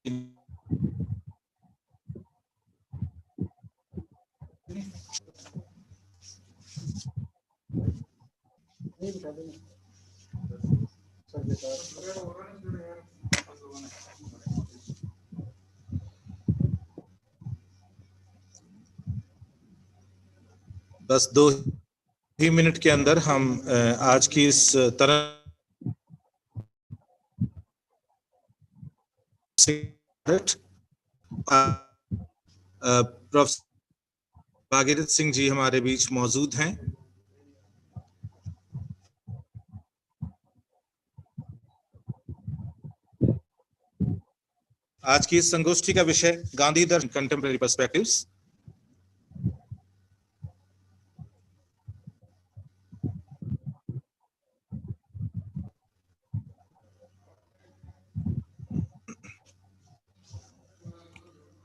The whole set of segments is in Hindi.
बस 2 ही मिनट के अंदर हम आज की इस तरह प्रोफेसर भागीरथ सिंह जी हमारे बीच मौजूद हैं। आज की इस संगोष्ठी का विषय गांधी दर्शन कंटेम्परेरी पर्सपेक्टिव्स।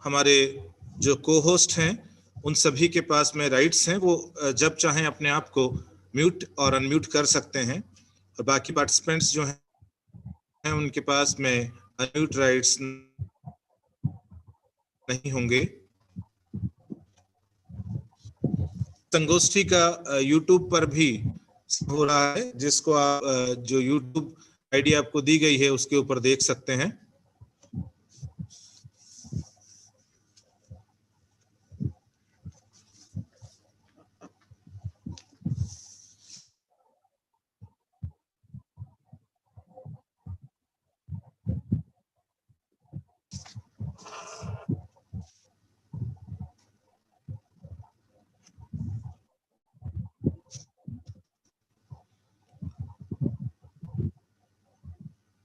हमारे जो को-होस्ट हैं उन सभी के पास में राइट्स हैं, वो जब चाहें अपने आप को म्यूट और अनम्यूट कर सकते हैं, और बाकी पार्टिसिपेंट्स जो हैं उनके पास में अनम्यूट राइट्स नहीं होंगे। संगोष्ठी का यूट्यूब पर भी हो रहा है, जिसको आप जो यूट्यूब आईडी आपको दी गई है उसके ऊपर देख सकते हैं।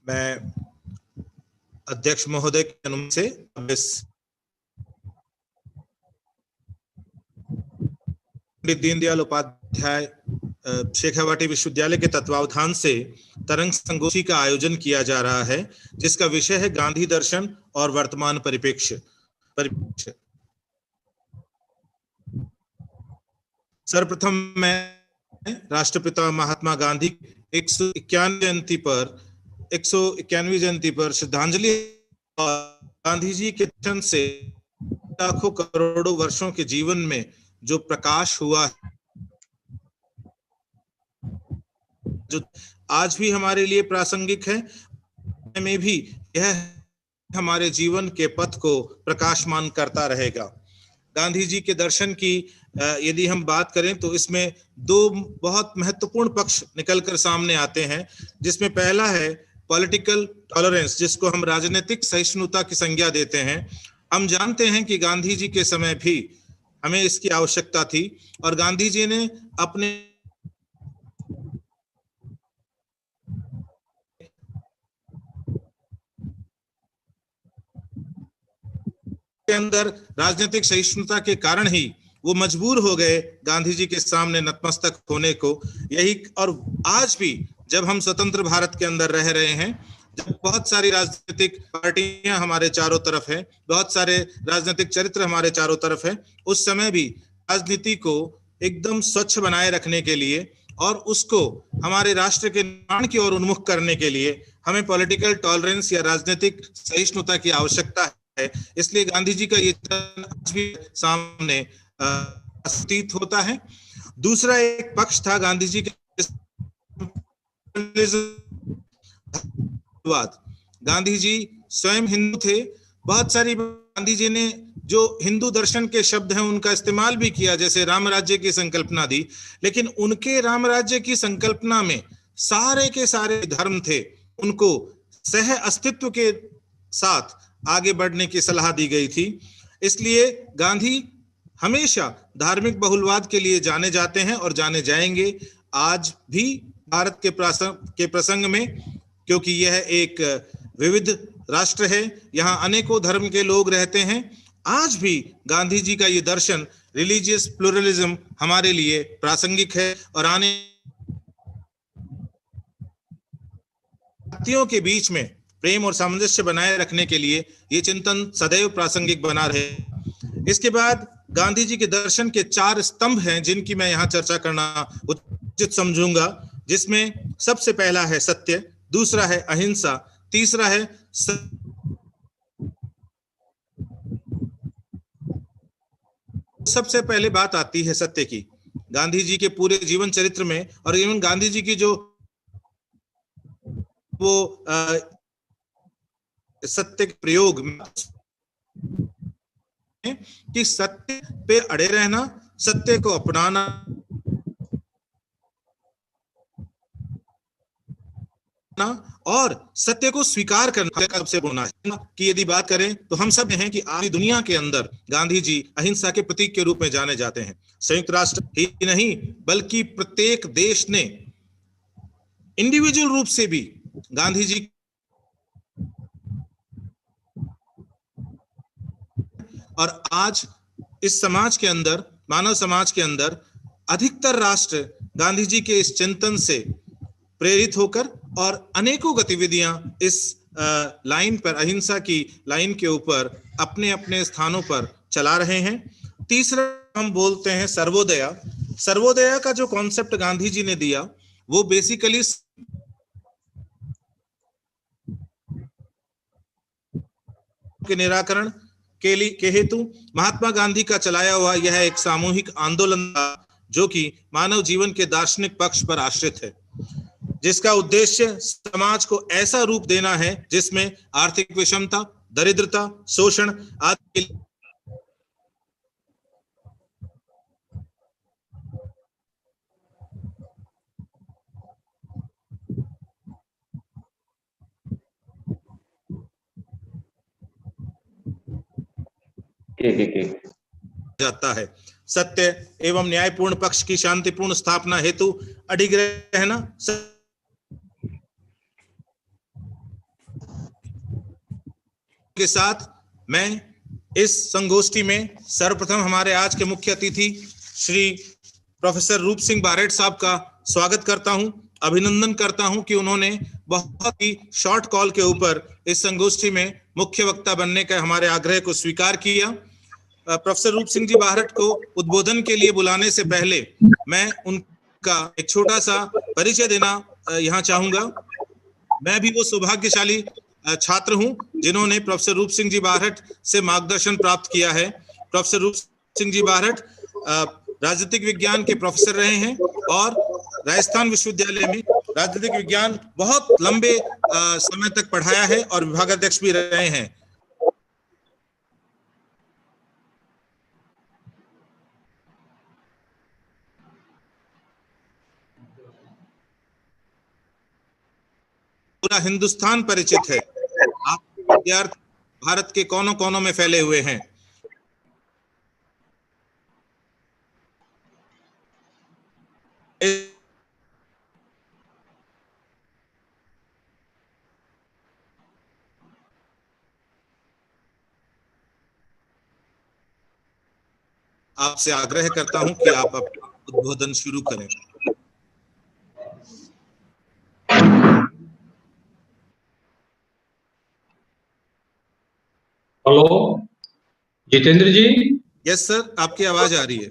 मैं अध्यक्ष महोदय के अनुमति से पंडित दीनदयाल उपाध्याय शेखावाटी विश्वविद्यालय के तत्वावधान से तरंग संगोष्ठी का आयोजन किया जा रहा है, जिसका विषय है गांधी दर्शन और वर्तमान परिप्रेक्ष्य। सर्वप्रथम मैं राष्ट्रपिता महात्मा गांधी 191वीं जयंती पर श्रद्धांजलि। गांधी जी के दर्शन से लाखों करोड़ों वर्षों के जीवन में जो प्रकाश हुआ, जो आज भी हमारे लिए प्रासंगिक है, में भी यह हमारे जीवन के पथ को प्रकाशमान करता रहेगा। गांधी जी के दर्शन की यदि हम बात करें तो इसमें 2 बहुत महत्वपूर्ण पक्ष निकलकर सामने आते हैं, जिसमें पहला है पॉलिटिकल टॉलरेंस, जिसको हम राजनीतिक सहिष्णुता की संज्ञा देते हैं। हम जानते हैं कि गांधी जी के समय भी हमें इसकी आवश्यकता थी, और गांधी जी ने अपने के अंदर राजनीतिक सहिष्णुता के कारण ही वो मजबूर हो गए गांधी जी के सामने नतमस्तक होने को। यही, और आज भी जब हम स्वतंत्र भारत के अंदर रह रहे हैं, जब बहुत सारी राजनीतिक पार्टियां हमारे चारों तरफ है, बहुत सारे राजनीतिक चरित्र हमारे चारों तरफ है, उस समय भी राजनीति को एकदम स्वच्छ बनाए रखने के लिए और उसको हमारे राष्ट्र के निर्माण की ओर उन्मुख करने के लिए हमें पॉलिटिकल टॉलरेंस या राजनीतिक सहिष्णुता की आवश्यकता है। इसलिए गांधी जी का ये आज भी सामने प्रतीत होता है। दूसरा एक पक्ष था गांधी जी के गांधी जी स्वयं हिंदू थे। बहुत सारी गांधी जी ने जो हिंदू दर्शन के शब्द हैं उनका इस्तेमाल भी किया, जैसे राम राज्य की संकल्पना दी, लेकिन उनके राम राज्य की संकल्पना में सारे के सारे धर्म थे, उनको सह अस्तित्व के साथ आगे बढ़ने की सलाह दी गई थी। इसलिए गांधी हमेशा धार्मिक बहुलवाद के लिए जाने जाते हैं और जाने जाएंगे आज भी भारत के प्रसंग में, क्योंकि यह एक विविध राष्ट्र है, यहाँ अनेकों धर्म के लोग रहते हैं। आज भी गांधी जी का ये दर्शन रिलीजियस प्लुरलिज्म हमारे लिए प्रासंगिक है, और आने जातियों के बीच में प्रेम और सामंजस्य बनाए रखने के लिए ये चिंतन सदैव प्रासंगिक बना रहे। इसके बाद गांधी जी के दर्शन के 4 स्तंभ हैं, जिनकी मैं यहाँ चर्चा करना उचित समझूंगा, जिसमें सबसे पहला है सत्य, दूसरा है अहिंसा, तीसरा है सबसे पहले बात आती है सत्य की। गांधी जी के पूरे जीवन चरित्र में और इवन गांधी जी की जो वो सत्य के प्रयोग में कि सत्य पे अड़े रहना, सत्य को अपनाना और सत्य को स्वीकार करना सबसे बोलना है कि यदि बात करें तो हम सब हैं कि आज दुनिया के अंदर गांधी जी अहिंसा के प्रतीक के रूप में जाने जाते हैं। संयुक्त राष्ट्र ही नहीं बल्कि प्रत्येक देश ने इंडिविजुअल रूप से भी गांधी जी और आज इस समाज के अंदर, मानव समाज के अंदर अधिकतर राष्ट्र गांधी जी के इस चिंतन से प्रेरित होकर और अनेकों गतिविधियां इस लाइन पर, अहिंसा की लाइन के ऊपर अपने अपने स्थानों पर चला रहे हैं। तीसरा हम बोलते हैं सर्वोदया। सर्वोदया का जो कॉन्सेप्ट गांधी जी ने दिया वो बेसिकली के निराकरण के लिए के हेतु महात्मा गांधी का चलाया हुआ यह एक सामूहिक आंदोलन था जो कि मानव जीवन के दार्शनिक पक्ष पर आश्रित है, जिसका उद्देश्य समाज को ऐसा रूप देना है जिसमें आर्थिक विषमता, दरिद्रता, शोषण आदि जाता है। सत्य एवं न्यायपूर्ण पक्ष की शांतिपूर्ण स्थापना हेतु अडिग रहना के साथ मैं इस संगोष्ठी में सर्वप्रथम हमारे आज के मुख्य अतिथि श्री प्रोफेसर रूप सिंह बारेट साहब का स्वागत करता हूं, अभिनंदन करता हूं कि उन्होंने बहुत ही शॉर्ट कॉल के ऊपर इस संगोष्ठी में मुख्य वक्ता बनने का हमारे आग्रह को स्वीकार किया। प्रोफेसर रूप सिंह जी बारेट को उद्बोधन के लिए बुलाने से पहले मैं उनका एक छोटा सा परिचय देना यहाँ चाहूंगा। मैं भी वो सौभाग्यशाली छात्र हूं जिन्होंने प्रोफेसर रूप सिंह जी बारेट से मार्गदर्शन प्राप्त किया है। प्रोफेसर रूप सिंह जी बारेट राजनीतिक विज्ञान के प्रोफेसर रहे हैं और राजस्थान विश्वविद्यालय में राजनीतिक विज्ञान बहुत लंबे समय तक पढ़ाया है और विभागाध्यक्ष भी रहे हैं। पूरा हिंदुस्तान परिचित है। आपके विद्यार्थी भारत के कोनों कोनों में फैले हुए हैं। आपसे आग्रह करता हूं कि आप अपना उद्बोधन शुरू करें। हेलो जितेंद्र जी। यस सर, आपकी आवाज आ रही है।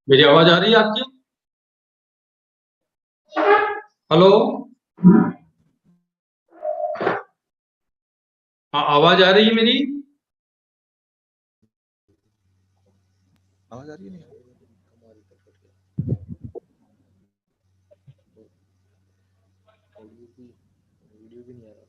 मेरी आवाज आ रही है आपकी? हेलो, हाँ आवाज आ रही है मेरी? आवाज आ रही है? वीडियो भी नहीं आ रहा।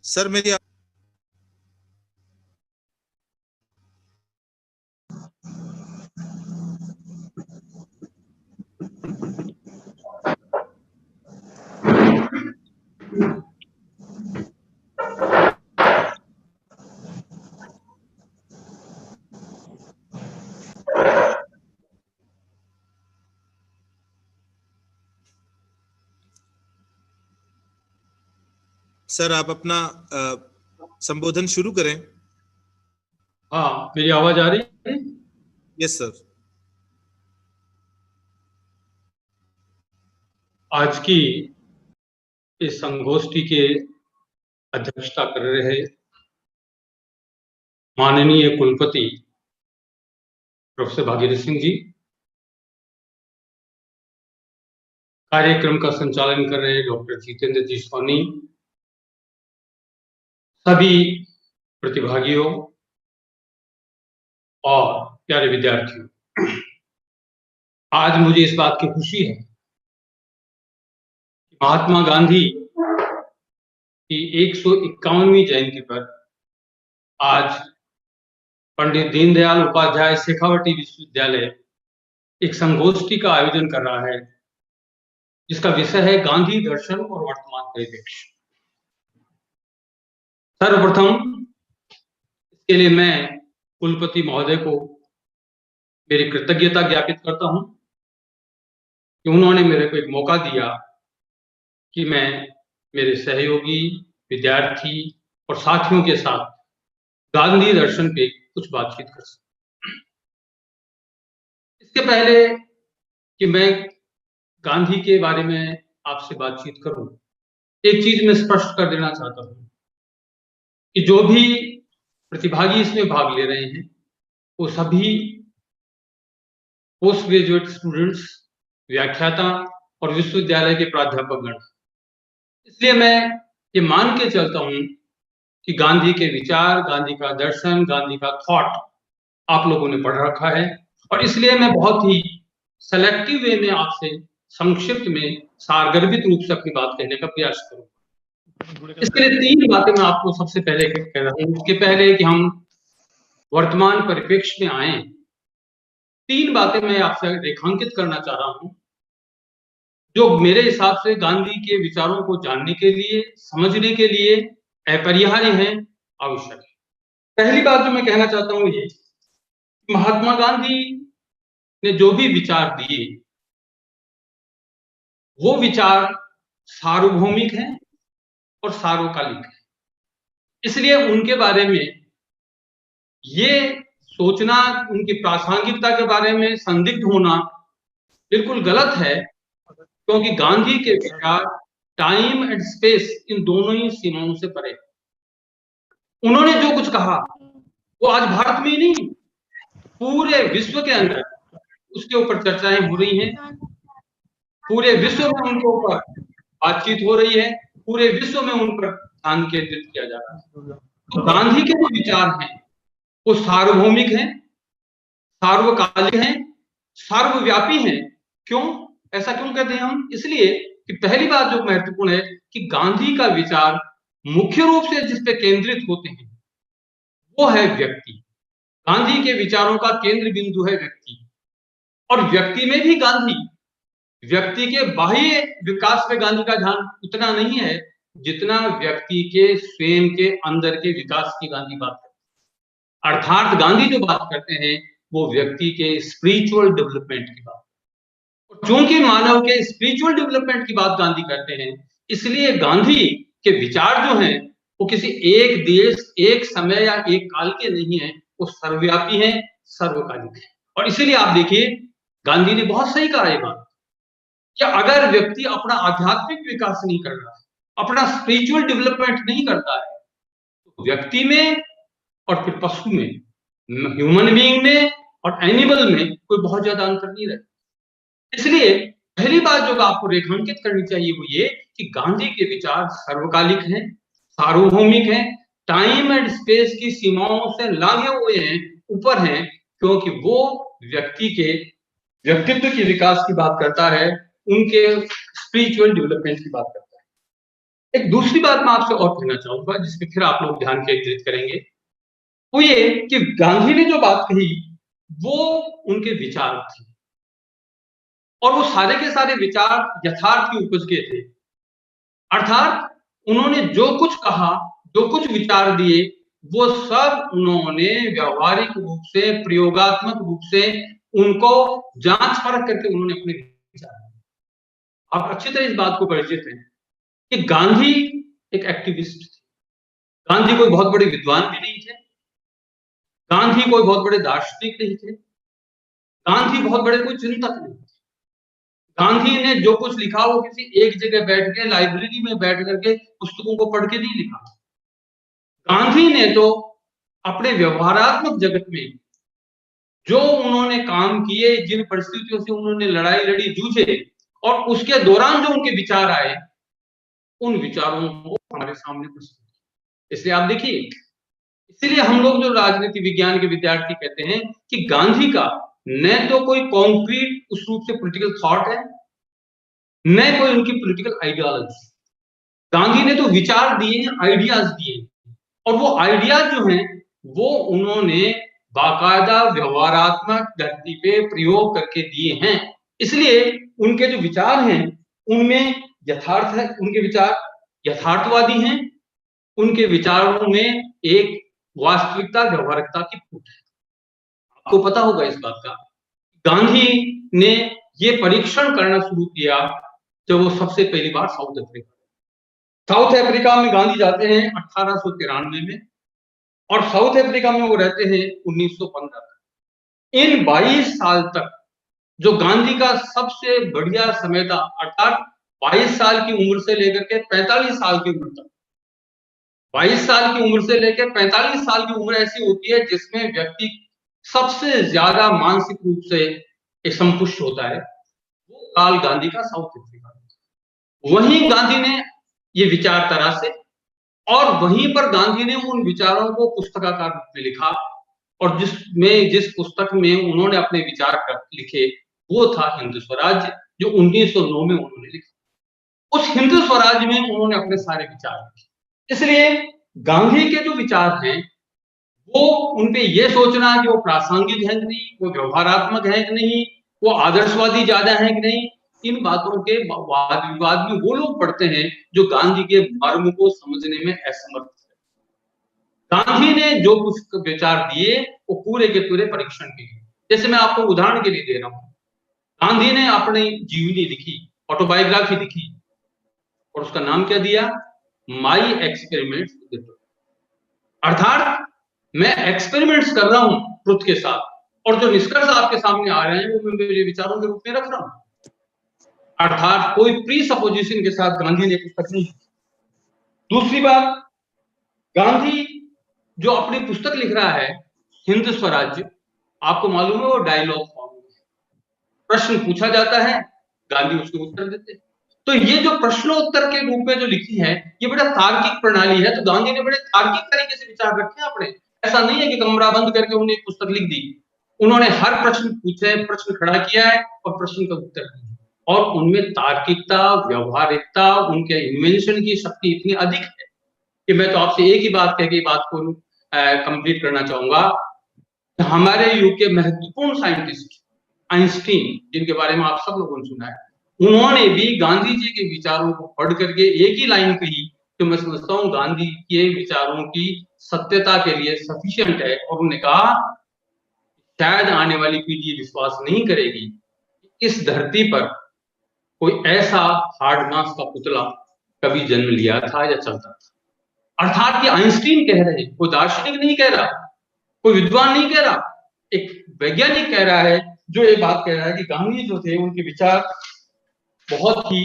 सर मेरी सर आप अपना संबोधन शुरू करें। हाँ मेरी आवाज आ रही है? Yes sir. आज की इस संगोष्ठी के अध्यक्षता कर रहे माननीय कुलपति प्रोफेसर भागीरथ सिंह जी, कार्यक्रम का संचालन कर रहे डॉक्टर जितेंद्र जी सोनी, सभी प्रतिभागियों और प्यारे विद्यार्थियों, आज मुझे इस बात की खुशी है कि महात्मा गांधी की 151वीं जयंती पर आज पंडित दीनदयाल उपाध्याय शेखावटी विश्वविद्यालय एक संगोष्ठी का आयोजन कर रहा है, जिसका विषय है गांधी दर्शन और वर्तमान परिप्रेक्ष्य। सर्वप्रथम इसके लिए मैं कुलपति महोदय को मेरी कृतज्ञता ज्ञापित करता हूं कि उन्होंने मेरे को एक मौका दिया कि मैं मेरे सहयोगी, विद्यार्थी और साथियों के साथ गांधी दर्शन पे कुछ बातचीत कर सकूं। इसके पहले कि मैं गांधी के बारे में आपसे बातचीत करूं, एक चीज मैं स्पष्ट कर देना चाहता हूं कि जो भी प्रतिभागी इसमें भाग ले रहे हैं वो सभी पोस्ट ग्रेजुएट स्टूडेंट्स, व्याख्याता और विश्वविद्यालय के प्राध्यापक गण। इसलिए मैं ये मान के चलता हूं कि गांधी के विचार, गांधी का दर्शन, गांधी का थॉट आप लोगों ने पढ़ रखा है, और इसलिए मैं बहुत ही सेलेक्टिव वे में आपसे संक्षिप्त में सारगर्भित रूप से अपनी बात कहने का प्रयास करूंगा। इसके लिए 3 बातें मैं आपको सबसे पहले कह रहा हूं। इसके पहले कि हम वर्तमान परिप्रेक्ष्य में आए, 3 बातें मैं आपसे रेखांकित करना चाह रहा हूं जो मेरे हिसाब से गांधी के विचारों को जानने के लिए, समझने के लिए अपरिहार्य है, आवश्यक है। पहली बात जो मैं कहना चाहता हूं ये, महात्मा गांधी ने जो भी विचार दिए वो विचार सार्वभौमिक हैं और सार्वकालिक हैं। इसलिए उनके बारे में ये सोचना, उनकी प्रासंगिकता के बारे में संदिग्ध होना बिल्कुल गलत है, क्योंकि गांधी के विचार टाइम एंड स्पेस इन दोनों ही सीमाओं से परे। उन्होंने जो कुछ कहा वो आज भारत में ही नहीं, पूरे विश्व के अंदर उसके ऊपर चर्चाएं हो रही हैं, पूरे विश्व में उनके ऊपर बातचीत हो रही है, पूरे विश्व में उन पर ध्यान केंद्रित किया जा रहा है। तो गांधी के जो विचार हैं वो सार्वभौमिक हैं, सार्वकालिक हैं, सर्वव्यापी हैं। क्यों, ऐसा क्यों कहते हैं हम? इसलिए कि पहली बात जो महत्वपूर्ण है कि गांधी का विचार मुख्य रूप से जिस पे केंद्रित होते हैं वो है व्यक्ति। गांधी के विचारों का केंद्र बिंदु है व्यक्ति, और व्यक्ति में भी गांधी, व्यक्ति के बाह्य विकास पे गांधी का ध्यान उतना नहीं है जितना व्यक्ति के स्वयं के अंदर के विकास की गांधी बात करते हैं। अर्थात गांधी जो बात करते हैं वो व्यक्ति के स्पिरिचुअल डेवलपमेंट की बात। और चूंकि मानव के स्पिरिचुअल डेवलपमेंट की बात गांधी करते हैं, इसलिए गांधी के विचार जो हैं वो किसी एक देश, एक समय या एक काल के नहीं है, वो सर्वव्यापी है, सर्वकालिक है। और इसीलिए आप देखिए गांधी ने बहुत सही कहा ये बात कि अगर व्यक्ति अपना आध्यात्मिक विकास नहीं कर रहा है, अपना स्पिरिचुअल डेवलपमेंट नहीं करता है, तो व्यक्ति में और फिर पशु में, ह्यूमन बीइंग में और एनिमल में कोई बहुत ज्यादा अंतर नहीं रहता। इसलिए पहली बात जो आपको रेखांकित करनी चाहिए वो ये कि गांधी के विचार सर्वकालिक हैं, सार्वभौमिक हैं, टाइम एंड स्पेस की सीमाओं से लांघे हुए हैं, ऊपर हैं, क्योंकि वो व्यक्ति के व्यक्तित्व के विकास की बात करता है, उनके स्पिरिचुअल डेवलपमेंट की बात करता है। एक दूसरी बात मैं आपसे और कहना चाहूंगा जिसपे फिर आप लोग ध्यान केंद्रित करेंगे, वो ये कि गांधी ने जो बात कही वो उनके विचार थे, और वो सारे के सारे विचार यथार्थ की उपज के थे। अर्थात उन्होंने जो कुछ कहा, जो कुछ विचार दिए, वो सब उन्होंने व्यवहारिक रूप से, प्रयोगात्मक रूप से उनको जांच परख करके उन्होंने अपने विचार। आप अच्छी तरह इस बात को परिचित हैं कि गांधी एक एक्टिविस्ट थे। गांधी कोई बहुत बड़े विद्वान भी नहीं थे, गांधी कोई बहुत बड़े दार्शनिक नहीं थे, गांधी बहुत बड़े कोई चिंतक नहीं थे। गांधी ने जो कुछ लिखा वो किसी एक जगह बैठ के, लाइब्रेरी में बैठ करके पुस्तकों को पढ़ के नहीं लिखा। गांधी ने तो अपने व्यवहारात्मक जगत में जो उन्होंने काम किए, जिन परिस्थितियों से उन्होंने लड़ाई लड़ी, जूझे, और उसके दौरान जो उनके विचार आए, उन विचारों को हमारे सामने प्रस्तुत। इसलिए आप देखिए, इसीलिए हम लोग जो राजनीति विज्ञान के विद्यार्थी कहते हैं कि गांधी का न तो कोई कॉन्क्रीट उस रूप से पॉलिटिकल थॉट है, न कोई उनकी पॉलिटिकल आइडियोलॉजी। गांधी ने तो विचार दिए हैं, आइडियाज दिए हैं, और वो आइडियाज जो हैं वो उन्होंने बाकायदा व्यवहारात्मक धरती पे प्रयोग करके दिए हैं। इसलिए उनके जो विचार हैं उनमें यथार्थ है, उनके विचार यथार्थवादी हैं, उनके विचारों में एक वास्तविकता, व्यवहारिकता की फूट है। आपको पता होगा इस बात का, गांधी ने ये परीक्षण करना शुरू किया जब वो सबसे पहली बार साउथ अफ्रीका में गांधी जाते हैं 1893 में, और साउथ अफ्रीका में वो रहते हैं 1915 तक। इन 22 साल तक जो गांधी का सबसे बढ़िया समय था, अर्थात 22 साल की उम्र से लेकर के 45 साल की उम्र तक। 22 साल की उम्र से लेकर 45 साल की उम्र ऐसी होती है जिसमें व्यक्ति सबसे ज्यादा मानसिक रूप से संपुष्ट होता है, वो काल गांधी का साउथ अफ्रीका। वहीं गांधी ने ये विचारधारा से, और वहीं पर गांधी ने उन विचारों को पुस्तकाकार रूप में लिखा, और जिस पुस्तक में उन्होंने अपने विचार लिखे वो था हिंद स्वराज्य, जो 1909 में उन्होंने लिखा। उस हिंद स्वराज्य में उन्होंने अपने सारे विचार लिखे। इसलिए गांधी के जो विचार हैं वो उनपे ये सोचना कि वो प्रासंगिक है कि नहीं, वो व्यवहारात्मक है कि नहीं, वो आदर्शवादी ज्यादा है कि नहीं, इन बातों के वाद विवाद में वो लोग पढ़ते हैं जो गांधी के मर्म को समझने में असमर्थ है। गांधी ने जो कुछ विचार दिए वो पूरे के पूरे परीक्षण के लिए। जैसे मैं आपको उदाहरण के लिए दे रहा हूं, गांधी ने अपनी जीवनी लिखी, ऑटोबायोग्राफी लिखी, और उसका नाम क्या दिया? My experiments with truth. अर्थात मैं एक्सपेरिमेंट्स कर रहा हूं ट्रुथ के साथ, और जो निष्कर्ष आपके सामने आ रहे हैं वो मैं मेरे विचारों के रूप में रख रहा हूं। अर्थात कोई प्री सपोजिशन के साथ गांधी ने पुस्तक नहीं लिखी। दूसरी बात, गांधी जो अपनी पुस्तक लिख रहा है हिंद स्वराज्य, आपको मालूम है वो डायलॉग फॉर्म में, प्रश्न पूछा जाता है, गांधी उसके उत्तर देते हैं। तो ये जो प्रश्नोत्तर के रूप में जो लिखी है ये बड़ा तार्किक प्रणाली है। तो गांधी ने बड़े तार्किक तरीके से विचार रखे अपने। ऐसा नहीं है कि कमरा बंद करके उन्हें एक पुस्तक लिख दी। उन्होंने हर प्रश्न पूछे, प्रश्न खड़ा किया है और प्रश्न का उत्तर दिया, और उनमें तार्किकता, व्यवहारिकता, उनके इन्वेंशन की शक्ति इतनी अधिक है कि मैं तो आपसे एक ही बात कह के बात को कंप्लीट करना चाहूंगा। हमारे युग के महत्वपूर्ण साइंटिस्ट आइंस्टीन, जिनके बारे में आप सब लोगों ने सुना है, उन्होंने भी गांधी जी के विचारों को पढ़ करके एक ही लाइन कही कि मैं समझता हूं गांधी के विचारों की सत्यता के लिए सफिशिएंट है, और उन्होंने कहा शायद आने वाली पीढ़ी विश्वास नहीं करेगी इस धरती पर कोई ऐसा हार्ड मास का पुतला कभी जन्म लिया था या चलता था। अर्थात ये आइंस्टीन कह रहे हैं, कोई दार्शनिक नहीं कह रहा, कोई विद्वान नहीं कह रहा, एक वैज्ञानिक कह रहा है, जो ये बात कह रहा है कि गांधी जो थे उनके विचार बहुत ही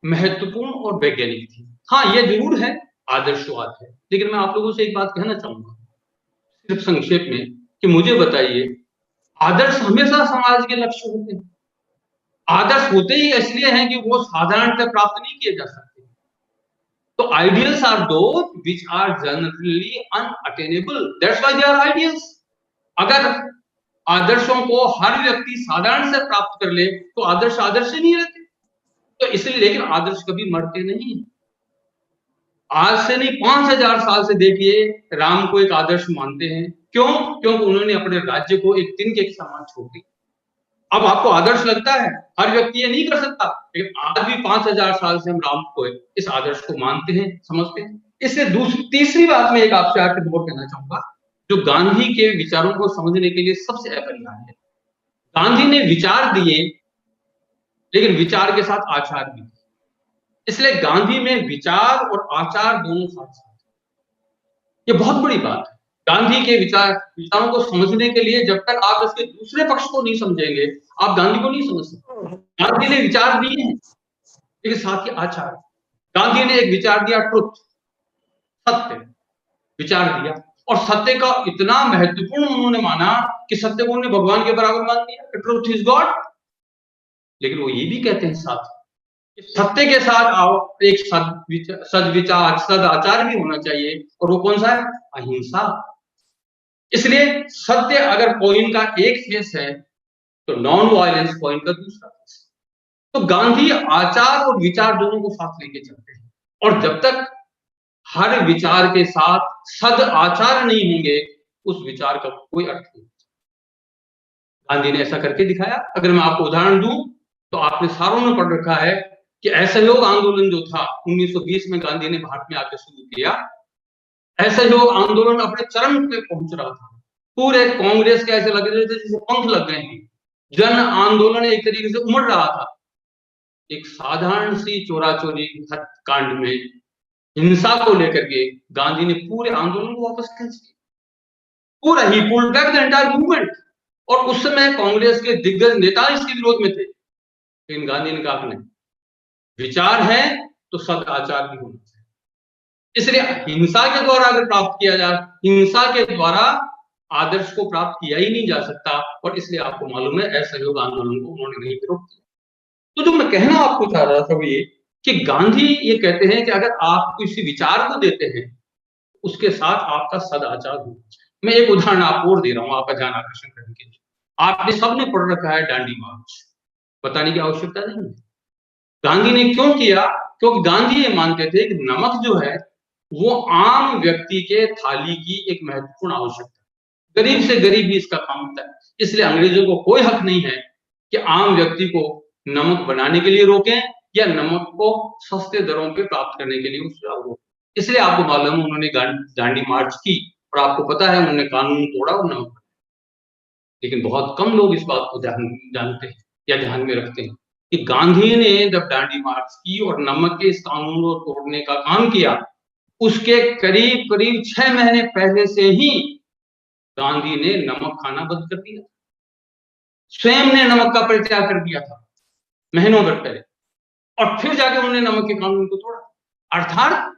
महत्वपूर्ण और वैज्ञानिक थी। हाँ, ये जरूर है आदर्शवाद है, लेकिन मैं आप लोगों से एक बात कहना चाहूंगा सिर्फ संक्षेप में कि मुझे बताइए, आदर्श हमेशा समाज के लक्ष्य होते हैं। आदर्श होते ही इसलिए हैं कि वो साधारणतः प्राप्त नहीं किए जा सकते। तो ideals are those which are generally unattainable, that's why they are ideals. अगर आदर्शों को हर व्यक्ति साधारण से प्राप्त कर ले तो आदर्श आदर्श ही नहीं रहते। तो इसलिए, लेकिन आदर्श कभी मरते नहीं। आज से नहीं 5000 साल से देखिए, राम को एक आदर्श मानते हैं। क्यों? क्योंकि उन्होंने अपने राज्य को एक दिन के समान छोड़ दिया। अब आपको आदर्श लगता है, हर व्यक्ति ये नहीं कर सकता, लेकिन आज भी 5000 साल से हम राम को इस आदर्श को मानते हैं, समझते हैं। इससे तीसरी बात में एक आपसे आखिर और कहना चाहूंगा, जो गांधी के विचारों को समझने के लिए सबसे अपरिहार्य है। गांधी ने विचार दिए, लेकिन विचार के साथ आचार भी। इसलिए गांधी में विचार और आचार दोनों साथ साथ, ये बहुत बड़ी बात है। गांधी के विचारों को समझने के लिए जब तक आप इसके दूसरे पक्ष को नहीं समझेंगे, आप गांधी को नहीं समझ सकते। गांधी ने विचार दिए हैं, लेकिन साथ ही आचार। गांधी ने एक विचार दिया ट्रुथ, सत्य विचार दिया, और सत्य का इतना महत्वपूर्ण उन्होंने माना कि सत्य को उन्होंने भगवान के बराबर मान दिया, ट्रुथ इज गॉड। लेकिन वो ये भी कहते हैं साथ कि सत्य के साथ एक सदविचार सदाचार भी होना चाहिए, और वो कौन सा है? अहिंसा। इसलिए सत्य अगर कॉइन का एक फेस है तो नॉन वायलेंस कॉइन का दूसरा फेस। तो गांधी आचार और विचार दोनों को साथ लेके चलते हैं, और जब तक हर विचार के साथ सद आचार नहीं होंगे उस विचार का कोई अर्थ नहीं। गांधी ने ऐसा करके दिखाया। अगर मैं आपको उदाहरण दूं तो आपने सारों ने पढ़ रखा है कि असहयोग आंदोलन जो था 1920 में गांधी ने भारत में आकर शुरू किया। असहयोग आंदोलन अपने चरम पे पहुंच रहा था। पूरे कांग्रेस के ऐसे लग रहे थे जैसे पंख लग गए हैं। जन आंदोलन एक तरीके से उमड़ रहा था। एक साधारण सी चोरा चोरी कांड में हिंसा को लेकर के गांधी ने पूरे आंदोलन को वापस खींच लिया। पूरा ही pulled back the entire movement. और उस समय कांग्रेस के दिग्गज नेता इसके विरोध में थे, लेकिन गांधी ने कहा नहीं, विचार है तो सदाचार भी होना चाहिए। इसलिए हिंसा के द्वारा अगर प्राप्त किया जाए, हिंसा के द्वारा आदर्श को प्राप्त किया ही नहीं जा सकता। और इसलिए आपको मालूम है असहयोग आंदोलन को उन्होंने नहीं रोक दिया। तो जो मैं कहना आपको चाह रहा था वो ये कि गांधी ये कहते हैं कि अगर आप किसी विचार को देते हैं उसके साथ आपका सदाचार होना चाहिए। मैं एक उदाहरण आपको और दे रहा हूं आपका ध्यान आकर्षण करने के लिए। आपने सबने पढ़ रखा है दांडी मार्च, बताने की आवश्यकता नहीं है। गांधी ने क्यों किया? क्योंकि गांधी ये मानते थे कि नमक जो है वो आम व्यक्ति के थाली की एक महत्वपूर्ण आवश्यकता है। गरीब से गरीब भी इसका काम होता है। इसलिए अंग्रेजों को कोई हक नहीं है कि आम व्यक्ति को नमक बनाने के लिए रोकें या नमक को सस्ते दरों पे प्राप्त करने के लिए उसका रोकें। इसलिए आपको मालूम है उन्होंने दांडी मार्च की, और आपको पता है उन्होंने कानून तोड़ा और नमक बनाया। लेकिन बहुत कम लोग इस बात को जानते हैं या ध्यान में रखते हैं कि गांधी ने जब दांडी मार्च की और नमक के इस कानून को तोड़ने का काम किया, उसके करीब करीब 6 महीने पहले से ही गांधी ने नमक खाना बंद कर दिया। स्वयं ने नमक का परित्याग कर दिया था महीनों भर पहले, और फिर जाके उन्होंने नमक के कानून को तोड़ा। अर्थात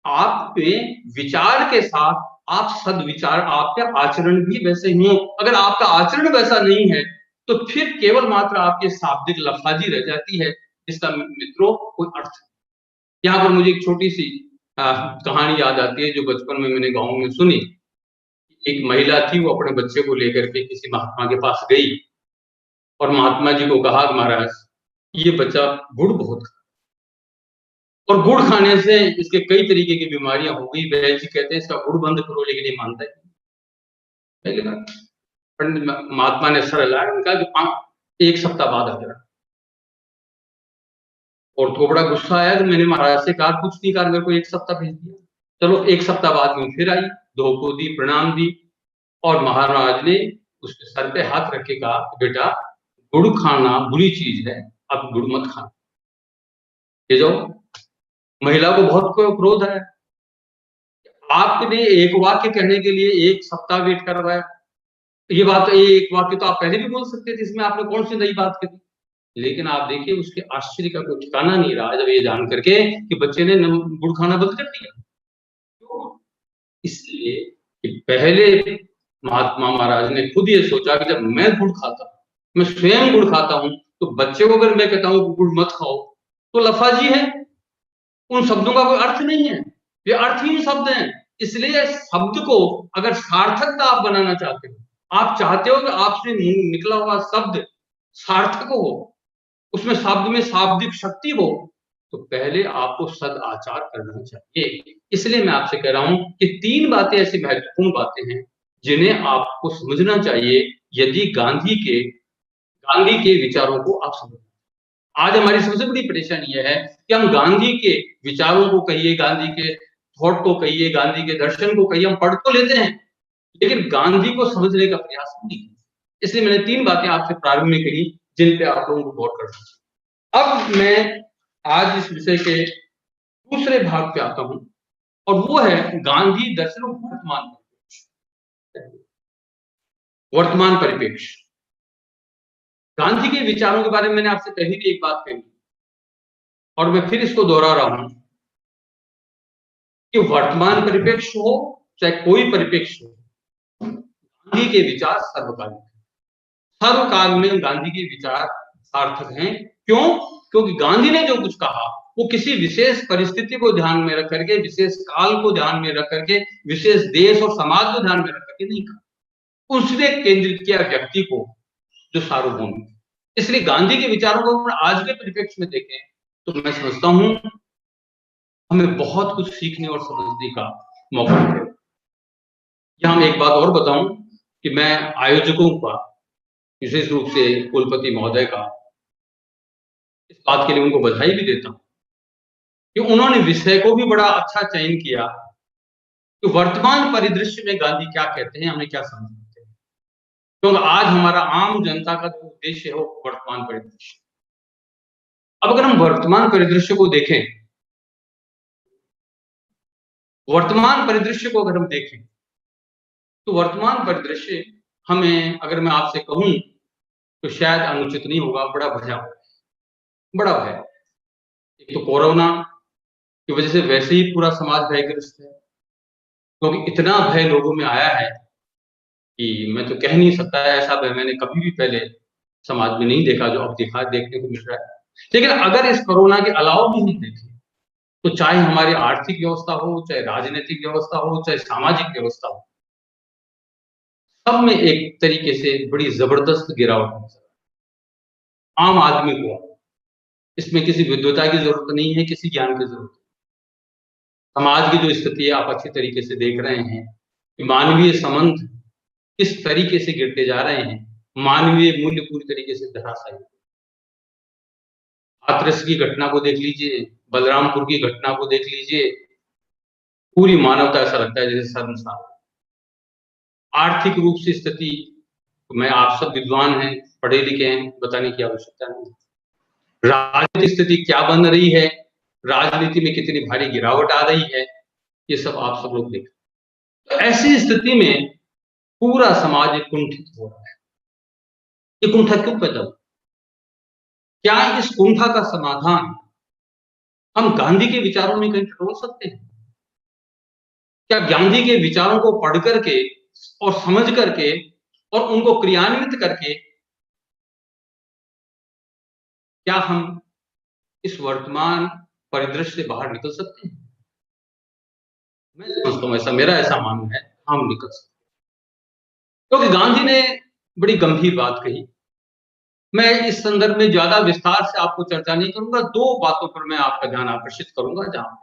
आपके विचार के साथ आप सदविचार, आपके आचरण भी वैसे ही हो। अगर आपका आचरण वैसा नहीं है तो फिर केवल मात्र आपके शाब्दिक लफाजी रह जाती है, जिसका मित्रों कोई अर्थ नहीं। यहाँ पर मुझे एक छोटी सी कहानी याद आती है जो बचपन में मैंने गांव में सुनी। एक महिला थी, वो अपने बच्चे को लेकर के किसी महात्मा के पास गई और महात्मा जी को कहा, महाराज ये बच्चा गुड़ बहुत खाता और गुड़ खाने से इसके कई तरीके की बीमारियां हो गई। वैद्य जी कहते हैं इसका गुड़ बंद करो, लेकिन ये मानता है। पंडित महात्मा ने सर हिलाया, कहा कि 1 सप्ताह बाद आ जाना। और थोड़ा गुस्सा आया तो मैंने महाराज से कहा, कुछ नहीं कहा, मेरे को 1 सप्ताह भेज दिया। चलो 1 सप्ताह बाद में फिर आई, धो को दी, प्रणाम दी, और महाराज ने उसके सर पे हाथ रख के कहा, बेटा गुड़ खाना बुरी चीज है, अब गुड़ मत खाना। ये जाओ। महिला को बहुत क्रोध है, आपने एक वाक्य कहने के लिए 1 सप्ताह वेट करवाया। ये बात, एक वाक्य तो आप पहले भी बोल सकते थे, इसमें आपने कौन सी नई बात कही। लेकिन आप देखिए उसके आश्चर्य का कोई ठिकाना नहीं रहा जब ये जान करके कि बच्चे ने गुड़ खाना बंद कर दिया। तो इसलिए कि पहले महात्मा महाराज ने खुद ये सोचा कि जब मैं गुड़ खाता हूं, मैं स्वयं गुड़ खाता हूं, तो बच्चे को अगर मैं कहता हूं गुड़ मत खाओ तो लफाजी है। उन शब्दों का कोई अर्थ नहीं है, ये अर्थहीन शब्द हैं। इसलिए शब्द को अगर सार्थकता आप बनाना चाहते हो, आप चाहते हो कि आपसे निकला हुआ शब्द सार्थक हो, उसमें शब्द में शाब्दिक शक्ति हो, तो पहले आपको सद आचार करना चाहिए। इसलिए मैं आपसे कह रहा हूं कि 3 बातें ऐसी महत्वपूर्ण बातें हैं जिन्हें आपको समझना चाहिए यदि गांधी के विचारों को आप समझ। आज हमारी सबसे बड़ी परेशानी यह है कि हम गांधी के विचारों को कहिए, गांधी के थॉट को कहिए, गांधी के दर्शन को कहिए, हम पढ़ तो लेते हैं लेकिन गांधी को समझने का प्रयास नहीं करते। इसलिए मैंने 3 बातें आपसे प्रारंभ में कही जिन पे आप लोगों को गौर करना चाहिए। अब मैं आज इस विषय के दूसरे भाग पे आता हूं और वो है गांधी दर्शन वर्तमान परिप्रेक्ष्य। गांधी के विचारों के बारे में मैंने आपसे पहले भी एक बात कही और मैं फिर इसको दोहरा रहा हूं कि वर्तमान परिप्रेक्ष्य हो चाहे कोई परिप्रेक्ष्य हो, गांधी के विचार सर्वकालिक। सर्वकाल में गांधी के विचार सार्थक हैं। क्यों? क्योंकि गांधी ने जो कुछ कहा वो किसी विशेष परिस्थिति को ध्यान में रख करके, विशेष काल को ध्यान में रख करके, विशेष देश और समाज को ध्यान में रख करके नहीं कहा। उसने केंद्रित किया व्यक्ति को, जो सार्वभौम है। इसलिए गांधी के विचारों को अगर आज के परिप्रेक्ष्य में देखें तो मैं समझता हूं हमें बहुत कुछ सीखने और समझने का मौका मिलेगा। यहां मैं एक बात और बताऊं कि मैं आयोजकों का, विशेष रूप से कुलपति महोदय का, इस बात के लिए उनको बधाई भी देता हूं कि उन्होंने विषय को भी बड़ा अच्छा चयन किया कि वर्तमान परिदृश्य में गांधी क्या कहते हैं, हमें क्या समझते हैं। क्योंकि आज हमारा आम जनता का जो उद्देश्य है वो वर्तमान परिदृश्य। अब अगर हम वर्तमान परिदृश्य को देखें, वर्तमान परिदृश्य को अगर हम देखें तो वर्तमान परिदृश्य हमें, अगर मैं आपसे कहूं तो शायद अनुचित नहीं होगा, बड़ा भयावह, बड़ा भय। एक तो कोरोना की वजह से वैसे ही पूरा समाज भयग्रस्त है, क्योंकि इतना भय लोगों में आया है कि मैं तो कह नहीं सकता है ऐसा भय मैंने कभी भी पहले समाज में नहीं देखा जो अब देखने को मिल रहा है। लेकिन अगर इस कोरोना के अलावा भी हम देखें तो चाहे हमारी आर्थिक व्यवस्था हो, चाहे राजनीतिक व्यवस्था हो, चाहे सामाजिक व्यवस्था हो, सब में एक तरीके से बड़ी जबरदस्त गिरावट नजर आम आदमी को। इसमें किसी विद्वता की जरूरत नहीं है, किसी ज्ञान की जरूरत है। समाज की जो स्थिति है आप अच्छी तरीके से देख रहे हैं कि मानवीय संबंध किस तरीके से गिरते जा रहे हैं, मानवीय मूल्य पूरी तरीके से धराशायी। हाथरस की घटना को देख लीजिए, बलरामपुर की घटना को देख लीजिए, पूरी मानवता ऐसा लगता है जैसे शर्मसार। आर्थिक रूप से स्थिति, मैं आप सब विद्वान हैं, पढ़े लिखे हैं, बताने की आवश्यकता नहीं। राजनीतिक स्थिति क्या बन रही है, राजनीति में कितनी भारी गिरावट आ रही है, ये सब आप सब लोग देख। तो ऐसी स्थिति में पूरा समाज कुंठित हो रहा है। ये कुंठा क्यों पैदा हुआ? क्या इस कुंठा का समाधान हम गांधी के विचारों में कहीं टटोल सकते हैं? क्या गांधी के विचारों को पढ़ करके और समझ करके और उनको क्रियान्वित करके क्या हम इस वर्तमान परिदृश्य से बाहर निकल सकते हैं? मैं समझता हूं, ऐसा मानना है, हम निकल सकते हैं। क्योंकि गांधी ने बड़ी गंभीर बात कही। मैं इस संदर्भ में ज्यादा विस्तार से आपको चर्चा नहीं करूंगा, दो बातों पर मैं आपका ध्यान आकर्षित करूंगा। जहां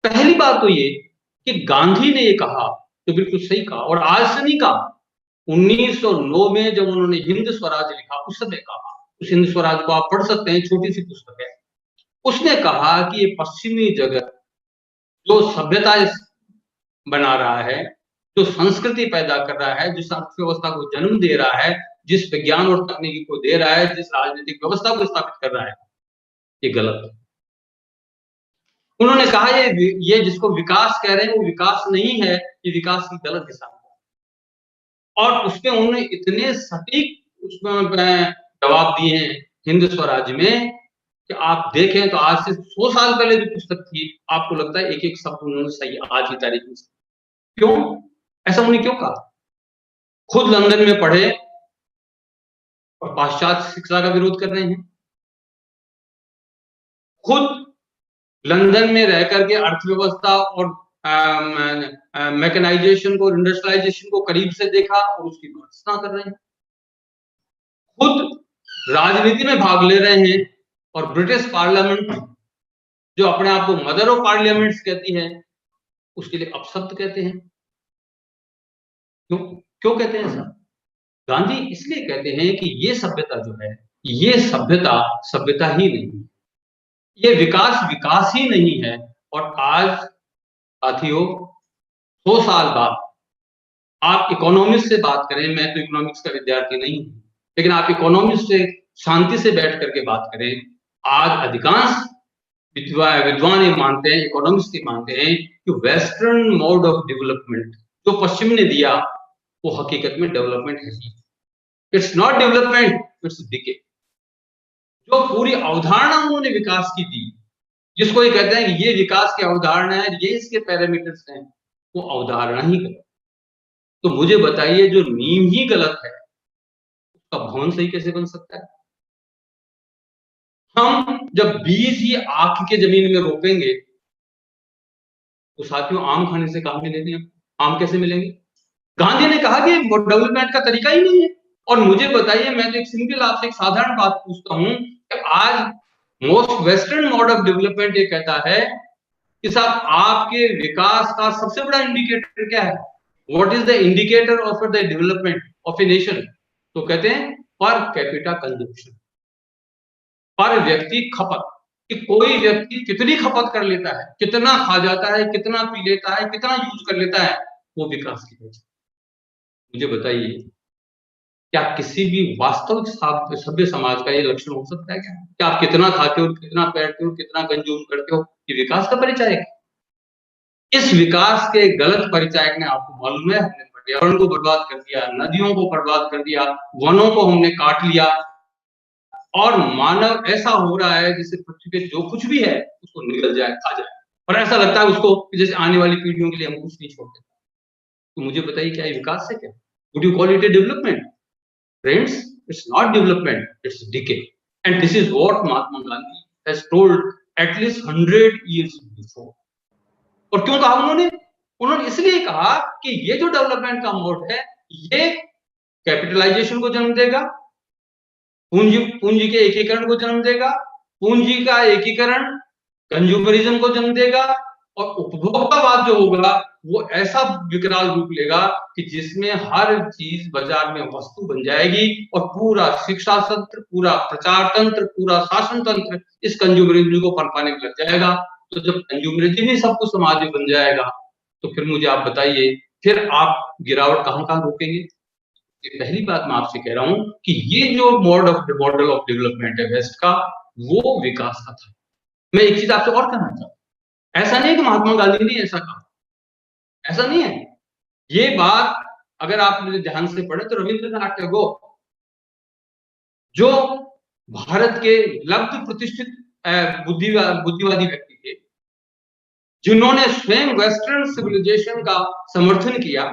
पहली बात तो ये कि गांधी ने ये कहा तो बिल्कुल सही कहा, और आज से नहीं कहा। 1909 में जब उन्होंने हिंद स्वराज लिखा उस समय कहा। उस हिंद स्वराज को आप पढ़ सकते हैं, छोटी सी पुस्तक है। उसने कहा कि ये पश्चिमी जगत जो सभ्यता बना रहा है, जो संस्कृति पैदा कर रहा है, जिस अर्थव्यवस्था को जन्म दे रहा है, जिस विज्ञान और तकनीकी को दे रहा है, जिस राजनीतिक व्यवस्था को स्थापित कर रहा है, ये गलत है। उन्होंने कहा ये जिसको विकास कह रहे हैं वो विकास नहीं है, ये विकास की गलत दिशा है। और उसमें उन्होंने इतने सटीक उसमें जवाब दिए हैं हिंद स्वराज में कि आप देखें तो आज से 100 साल पहले जो पुस्तक थी, आपको लगता है एक एक शब्द उन्होंने सही आज की तारीख में। क्यों ऐसा उन्होंने क्यों कहा? खुद लंदन में पढ़े और पाश्चात्य शिक्षा का विरोध कर रहे हैं, खुद लंदन में रह करके अर्थव्यवस्था और मैकेनाइजेशन को, इंडस्ट्रियलाइजेशन को करीब से देखा और उसकी भर्त्सना कर रहे हैं, खुद राजनीति में भाग ले रहे हैं और ब्रिटिश पार्लियामेंट जो अपने आप को मदर ऑफ पार्लियामेंट्स कहती है उसके लिए अपशब्द कहते हैं। क्यों क्यों कहते हैं ऐसा? गांधी इसलिए कहते हैं कि ये सभ्यता जो है, ये सभ्यता ही नहीं है, ये विकास ही नहीं है। और आज साथियों 100 साल बाद आप इकोनॉमिक्स से बात करें, मैं तो इकोनॉमिक्स का विद्यार्थी नहीं हूं, लेकिन आप इकोनॉमिक्स से शांति से बैठ करके बात करें, आज अधिकांश विद्वान ये मानते हैं, इकोनॉमिक्स ये मानते हैं कि वेस्टर्न मोड ऑफ डेवलपमेंट जो पश्चिम ने दिया वो हकीकत में डेवलपमेंट है ही। It's not development, it's decay. जो पूरी अवधारणा उन्होंने विकास की दी, जिसको ये कहते हैं कि ये विकास की अवधारणा है, ये इसके पैरामीटर्स हैं, वो अवधारणा ही गलत। तो मुझे बताइए जो नींव ही गलत है उसका भवन सही कैसे बन सकता है? हम जब बीज ही आंख के जमीन में रोपेंगे तो साथियों आम खाने से कहां मिलेंगे? आम कैसे मिलेंगे? गांधी ने कहा कि डेवलपमेंट का तरीका ही नहीं है। और मुझे बताइए, मैं तो एक सिंपल आपसे एक साधारण बात पूछता हूं कि आज most western mod of development ये कहता है कि साहब आपके विकास का सबसे बड़ा इंडिकेटर क्या है? What is the indicator of the development of a nation? तो कहते हैं पर कैपिटा कंजप्शन, पर व्यक्ति खपत, कि कोई व्यक्ति कितनी खपत कर लेता है, कितना खा जाता है, कितना पी लेता है, कितना यूज कर लेता है, वो विकास की पहचान। मुझे बताइए, क्या किसी भी वास्तविक सभ्य समाज का ये लक्षण हो सकता है क्या? कि आप कितना खाते हो, कितना पहनते हो, कितना कंज्यूम करते हो, ये विकास का परिचायक है? इस विकास के गलत परिचायक ने, आपको मालूम है, हमने पर्यावरण को बर्बाद कर दिया, नदियों को बर्बाद कर दिया, वनों को हमने काट लिया, और मानव ऐसा हो रहा है जैसे पृथ्वी पे जो कुछ भी है उसको निकल जाए, खा जाए, और ऐसा लगता है उसको कि जैसे आने वाली पीढ़ियों के लिए हम कुछ नहीं छोड़ते। तो मुझे बताइए, क्या ये विकास है? क्या would you call it A development? Friends, it's not development, it's decay. And this is what Mahatma Gandhi has told at least 100 years before. और क्यों कहा उन्होंने? उन्होंने इसलिए कहा कि ये जो डेवलपमेंट का मोड है, ये कैपिटलाइजेशन को जन्म देगा, पूंजी के एकीकरण को जन्म देगा, पूंजी का एकीकरण कंज्यूमरिज्म को जन्म देगा, और उपभोक्तावाद जो होगा वो ऐसा विकराल रूप लेगा कि जिसमें हर चीज बाजार में वस्तु बन जाएगी, और पूरा शिक्षा तंत्र, पूरा प्रचार तंत्र, पूरा शासन तंत्र इस कंज्यूमरिज्म को पनपाने में लग जाएगा। तो जब कंज्यूमरिज्म ही सब कुछ समाज में बन जाएगा, तो फिर मुझे आप बताइए, फिर आप गिरावट कहां रोकेंगे? पहली बात मैं आपसे कह रहा हूं कि ये जो मॉडल ऑफ डेवलपमेंट है वेस्ट का, वो विकास का था। मैं एक चीज आपसे और कहना चाहता हूं, ऐसा नहीं कि महात्मा गांधी ने ऐसा कहा, ऐसा नहीं है। ये बात अगर आप ध्यान से पढ़े तो रविंद्रनाथ टैगोर, जो भारत के लब्ध प्रतिष्ठित बुद्धिवादी व्यक्ति थे, जिन्होंने स्वयं वेस्टर्न सिविलाइजेशन का समर्थन किया,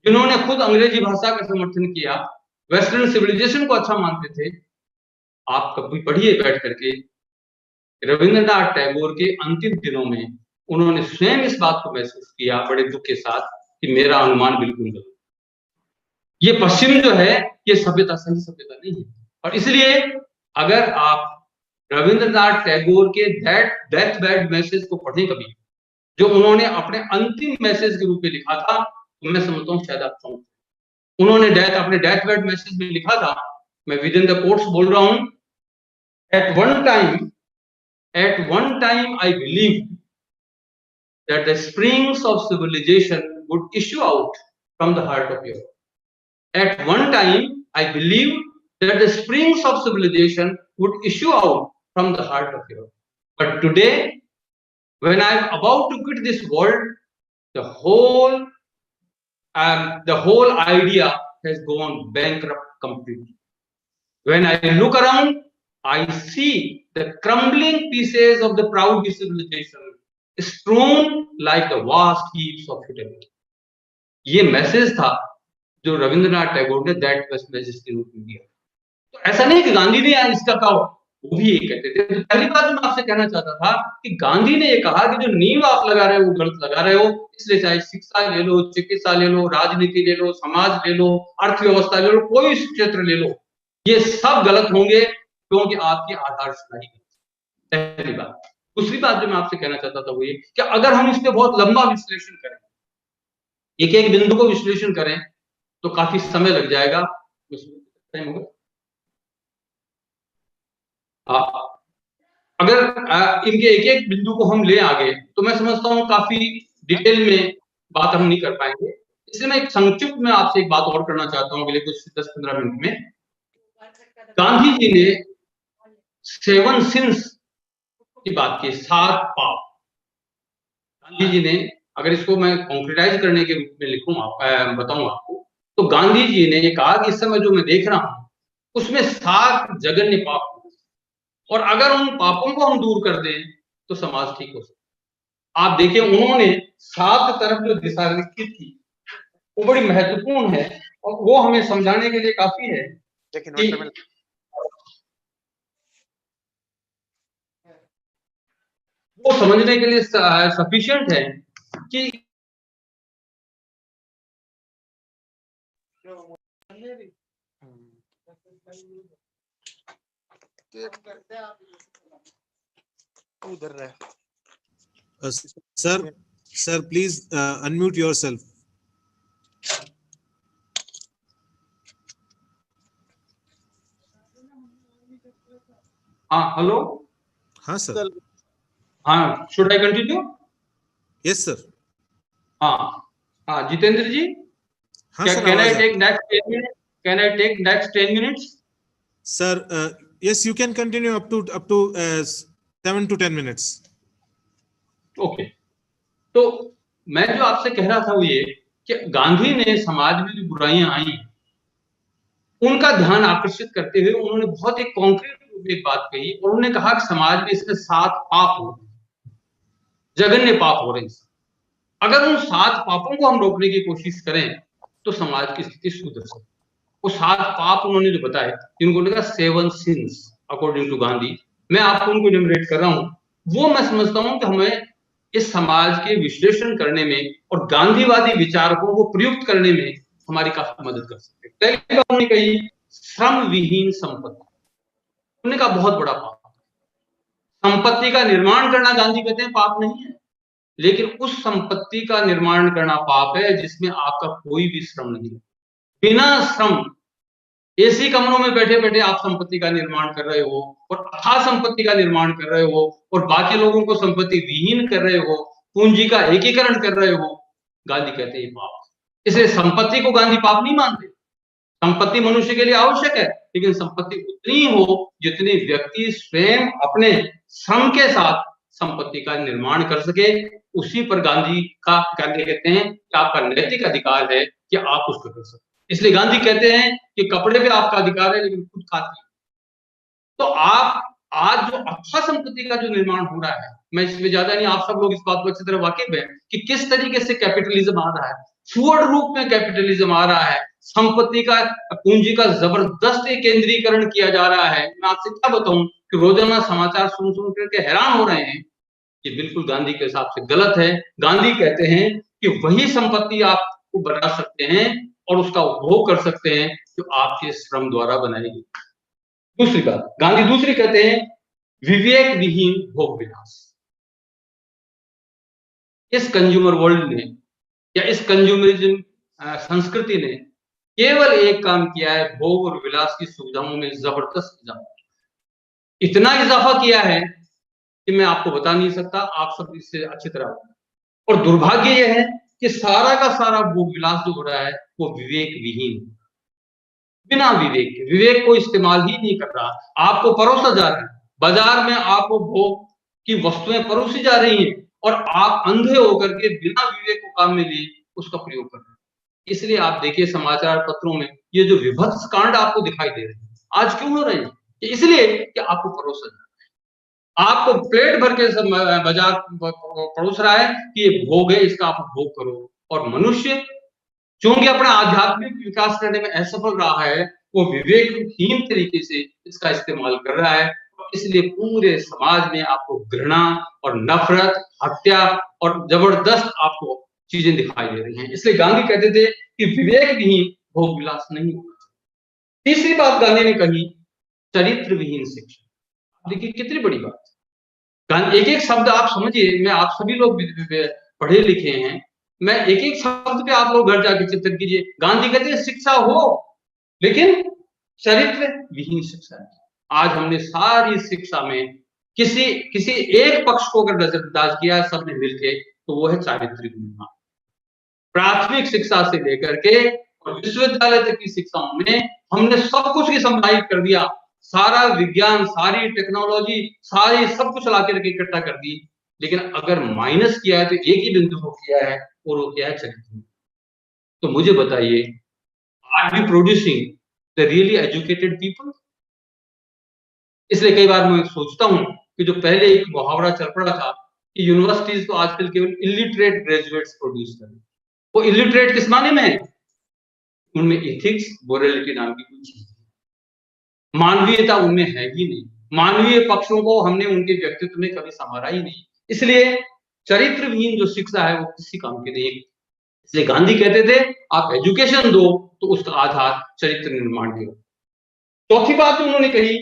जिन्होंने खुद अंग्रेजी भाषा का समर्थन किया, वेस्टर्न सिविलाइजेशन को अच्छा मानते थे, आप कभी पढ़िए बैठ करके रविंद्रनाथ टैगोर के अंतिम दिनों में उन्होंने स्वयं इस बात को महसूस किया बड़े दुख के साथ कि मेरा अनुमान बिल्कुल गलत, ये पश्चिम जो है ये सभ्यता सही सभ्यता नहीं है। और इसलिए अगर आप रविंद्रनाथ टैगोर के डेथ बेड मैसेज को पढ़ें कभी, जो उन्होंने अपने अंतिम मैसेज के रूप में लिखा था, तो मैं समझता हूँ शायद आप समझ, उन्होंने अपने डेथ बेड मैसेज में लिखा था, मैं विद इन द कोट्स बोल रहा हूं, eight one time I believed that the springs of civilization would issue out from the heart of Europe. At one time I believed that the springs of civilization would issue out from the heart of Europe. But today, when I am about to quit this world, the whole idea has gone bankrupt completely. When I look around, I see the crumbling pieces of the proud civilization strewn like the vast heaps of futility. ये मैसेज था जो रविंद्रनाथ टैगोर ने दैट मैसेज के रूप में दिया। तो ऐसा नहीं कि गांधी ने इसका कहा, वो भी ये कहते थे। तो पहली बात मैं आपसे कहना चाहता था कि गांधी ने ये कहा कि जो नींव आप लगा रहे हो वो गलत लगा रहे हो, इसलिए चाहे शिक्षा ले लो, चिकित्सा ले लो, राजनीति ले लो, समाज ले लो, अर्थव्यवस्था ले लो, कोई क्षेत्र ले लो, ये सब गलत होंगे क्योंकि आपकी आधारशिला ही गलत है। पहली बात। दूसरी बात जो मैं आपसे कहना चाहता था वो ये कि अगर हम इस पे बहुत लंबा विश्लेषण करें, एक एक बिंदु को विश्लेषण करें, तो काफी समय लग जाएगा। अगर इनके एक एक बिंदु को हम ले आगे, तो मैं समझता हूं काफी डिटेल में बात हम नहीं कर पाएंगे। इसलिए मैं एक संक्षिप्त में आपसे एक बात और करना चाहता हूं अगले कुछ 10-15 मिनट में। गांधी जी ने 7 सिंस की बात की, 7 पाप। गांधी जी ने, अगर इसको मैं कॉन्क्रीटाइज करने के रूप में लिखूं, बताऊं आपको, तो गांधी जी ने ये कहा कि इस समय जो मैं देख रहा हूं उसमें 7 जघन्य पाप, और अगर उन पापों को हम दूर कर दें तो समाज ठीक हो सकता। आप देखिए, उन्होंने 7 तरफ जो दिशा लिखी थी वो बड़ी महत्वपूर्ण है, और वो हमें समझाने के लिए काफी है कि वो समझने के लिए सफिशिएंट है कि उधर रहे। Sir please unmute yourself. हाँ, हेलो। हाँ सर। हाँ, should I continue? Yes sir. हाँ, जितेंद्र जी, हाँ sir, can I take next 10 minute? Can I take next 10 minutes? Sir yes, you can continue up to 7 to 10 minutes। Okay, तो मैं जो आपसे कह रहा था वो ये कि गांधी ने समाज में जो बुराइयां आई उनका ध्यान आकर्षित करते हुए उन्होंने बहुत एक कॉन्क्रीट रूप में एक बात कही, और उन्होंने कहा कि समाज में इसमें 7 पाप हो रहे हैं, जघन्य पाप हो रहे हैं। अगर उन 7 पापों को हम रोकने की कोशिश करें तो समाज की स्थिति सुधर सकती है। वो 7 पाप उन्होंने जो बताए, जिनको उन्होंने कहा 7 सिंस अकॉर्डिंग टू गांधी, मैं आपको उनको इन्यूमरेट कर रहा हूं। वो मैं समझता हूं कि हमें इस समाज के विश्लेषण करने में और गांधीवादी विचारकों को प्रयुक्त करने में हमारी काफी मदद कर सकते हैं। पहली बात उन्होंने कही श्रम विहीन संपत्ति। उन्होंने कहा बहुत बड़ा पाप, संपत्ति का निर्माण करना गांधी कहते हैं पाप नहीं है, लेकिन उस संपत्ति का निर्माण करना पाप है जिसमें आपका कोई भी श्रम नहीं है। बिना श्रम एसी कमरों में बैठे बैठे आप संपत्ति का निर्माण कर रहे हो और अथाह संपत्ति का निर्माण कर रहे हो और बाकी लोगों को संपत्ति विहीन कर रहे हो, पूंजी का एकीकरण कर रहे हो, गांधी कहते हैं पाप। इसलिए संपत्ति को गांधी पाप नहीं मानते। संपत्ति मनुष्य के लिए आवश्यक है, लेकिन संपत्ति उतनी हो जितनी व्यक्ति स्वयं अपने श्रम के साथ संपत्ति का निर्माण कर सके। उसी पर गांधी कहते हैं कि आपका नैतिक अधिकार है कि आप उसको कर सकते। इसलिए गांधी कहते हैं कि कपड़े पे आपका अधिकार है लेकिन खुद खाते हैं। तो आप आज जो अच्छा संपत्ति का जो निर्माण हो रहा है, मैं इसमें ज्यादा नहीं, आप सब लोग इस बात को अच्छी तरह वाकिफ हैं कि किस तरीके से कैपिटलिज्म आ रहा है, फुअर रूप में कैपिटलिज्म आ रहा है, संपत्ति का पूंजी का जबरदस्त केंद्रीकरण किया जा रहा है। मैं आपसे क्या बताऊं कि रोजाना समाचार सुन सुन करके हैरान हो रहे हैं। ये बिल्कुल गांधी के हिसाब से गलत है। गांधी कहते हैं कि वही संपत्ति आपको बना सकते हैं और उसका उपभोग कर सकते हैं जो आपके श्रम द्वारा बनाई गई। दूसरी बात गांधी दूसरी कहते हैं विवेक विहीन भोग विलास। इस कंज्यूमर वर्ल्ड ने या इस कंज्यूमरिज्म संस्कृति ने केवल एक काम किया है, भोग और विलास की सुविधाओं में जबरदस्त इजाफा। इतना इजाफा किया है कि मैं आपको बता नहीं सकता, आप सब इससे अच्छी तरह। और दुर्भाग्य यह है कि सारा का सारा भोग विलास जो हो रहा है वो विवेक विहीन, बिना विवेक के, विवेक को इस्तेमाल ही नहीं कर रहा। आपको परोसा जा रहा है, बाजार में आपको भोग की वस्तुएं परोसी जा रही हैं और आप अंधे होकर के बिना विवेक को काम में लिए उसका प्रयोग कर रहे हैं। इसलिए आप देखिए समाचार पत्रों में ये जो विभत्स कांड आपको दिखाई दे रहे हैं, आज क्यों हो रहे हैं? इसलिए कि आपको परोसा जा रहा है, आपको प्लेट भर के बाजार परोस रहा है कि ये भोग है, इसका आप भोग करो। और मनुष्य चूंकि अपना आध्यात्मिक विकास करने में असफल रहा है, वो विवेकहीन तरीके से इसका इस्तेमाल कर रहा है। इसलिए पूरे समाज में आपको घृणा और नफरत, हत्या और जबरदस्त आपको चीजें दिखाई दे रही हैं। इसलिए गांधी कहते थे कि विवेक विहीन भोग विलास नहीं होना चाहिए। तीसरी बात गांधी ने कही चरित्र विहीन शिक्षा। देखिए कितनी बड़ी बात, एक एक शब्द आप समझिए। मैं आप सभी लोग पढ़े लिखे हैं, मैं एक एक शब्द पे आप लोग घर जाके चिंतन कीजिए। गांधी कहते हैं शिक्षा हो लेकिन चरित्र विहीन शिक्षा है। आज हमने सारी शिक्षा में किसी एक पक्ष को अगर नजरअंदाज किया सबने मिलके, तो वो है चारित्रिक निर्माण। प्राथमिक शिक्षा से लेकर के और विश्वविद्यालय तक की शिक्षाओं में हमने सब कुछ की समाहित कर दिया। सारा विज्ञान, सारी टेक्नोलॉजी, सारी सब कुछ ला करके इकट्ठा कर दी। लेकिन अगर माइनस किया है तो एक ही बिंदु को किया है और वो किया है चरित्र। तो मुझे बताइए, are we producing the really educated people? इसलिए कई बार मैं सोचता हूं कि जो पहले एक मुहावरा चल पड़ा था कि यूनिवर्सिटीज तो आजकल केवल इलिटरेट ग्रेजुएट्स प्रोड्यूस करें। वो इलिटरेट किस माने में है? उनमें एथिक्स, मोरालिटी नाम की कोई चीज, मानवीयता उनमें है ही नहीं। मानवीय पक्षों को हमने उनके व्यक्तित्व में कभी संवारा ही नहीं। इसलिए चरित्रहीन जो शिक्षा है वो किसी काम की नहीं। इसलिए गांधी कहते थे आप एजुकेशन दो तो उसका आधार चरित्र निर्माण की हो। चौथी बात जो उन्होंने कही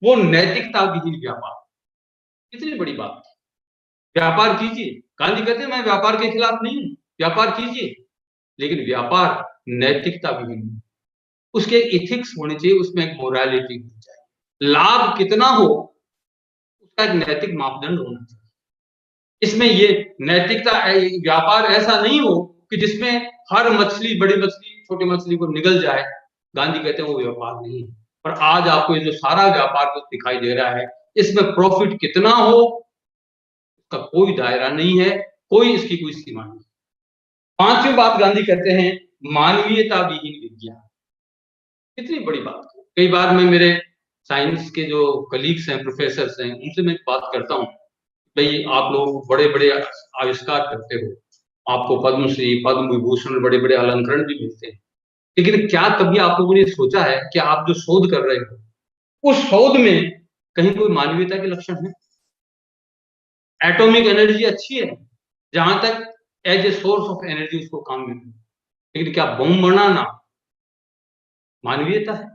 वो नैतिकता विहीन व्यापार। कितनी बड़ी बात। व्यापार कीजिए, गांधी कहते हैं मैं व्यापार के खिलाफ नहीं हूं, व्यापार कीजिए, लेकिन व्यापार नैतिकता विहीन, उसके इथिक्स होने चाहिए, उसमें एक मोरालिटी होनी चाहिए, लाभ कितना हो उसका एक नैतिक मापदंड होना चाहिए। इसमें ये नैतिकता व्यापार ऐसा नहीं हो कि जिसमें हर मछली, बड़ी मछली छोटी मछली को निगल जाए। गांधी कहते हैं वो व्यापार नहीं है। और आज आपको ये जो सारा व्यापार को दिखाई दे रहा है इसमें प्रॉफिट कितना हो उसका कोई दायरा नहीं है, कोई इसकी कोई सीमा नहीं। पांचवी बात गांधी कहते हैं मानवीयता विहीन विज्ञान। कितनी बड़ी बात। कई बार मैं मेरे साइंस के जो कलीग्स हैं, प्रोफेसर्स हैं, उनसे मैं बात करता हूँ, भाई आप लोग बड़े बड़े आविष्कार करते हो, आपको पद्मश्री, पद्म विभूषण, बड़े बड़े अलंकरण भी मिलते हैं, लेकिन क्या कभी आप लोगों ने सोचा है कि आप जो शोध कर रहे हो उस शोध में कहीं कोई मानवीयता के लक्षण है? एटॉमिक एनर्जी अच्छी है जहां तक as a source of energy उसको काम में, लेकिन क्या बम बनाना मानवीयता है?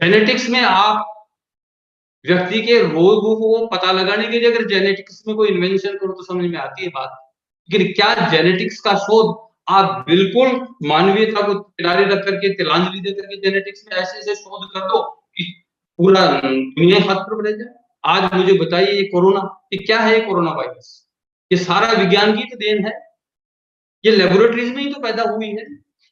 जेनेटिक्स में आप व्यक्ति के रोगों को पता लगाने के लिए अगर जेनेटिक्स में कोई इन्वेंशन करो तो समझ में आती है बात, लेकिन क्या जेनेटिक्स का शोध आप बिल्कुल मानवीयता को किनारे रख करके, तिलांजलि दे करके जेनेटिक्स में ऐसे ऐसे शोध कर दो कि पूरा दुनिया हाथ पर बढ़ जाए? आज मुझे बताइए ये कोरोना, ये क्या है? ये कोरोना वायरस, ये सारा विज्ञान की तो देन है, ये लेबोरेटरीज में ही तो पैदा हुई है,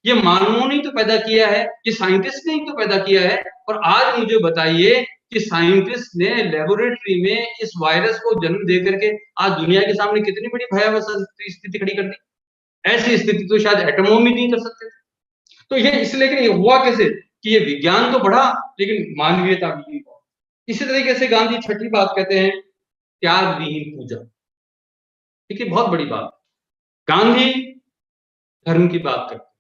ये मानवों ने ही तो पैदा किया है, ये साइंटिस्ट ने ही तो पैदा किया है। और आज मुझे बताइए कि साइंटिस्ट ने लेबोरेटरी में इस वायरस को जन्म दे करके आज दुनिया के सामने कितनी बड़ी भयावह स्थिति खड़ी कर दी। ऐसी स्थिति तो शायद एटमों में नहीं कर सकते थे। तो ये इसलिए, लेकिन ये हुआ कैसे कि ये विज्ञान तो बढ़ा लेकिन मानवीयता भी नहीं बढ़ी। इसी तरीके से गांधी छठी बात कहते हैं त्याग विहीन पूजा। देखिए बहुत बड़ी बात, गांधी धर्म की बात करते,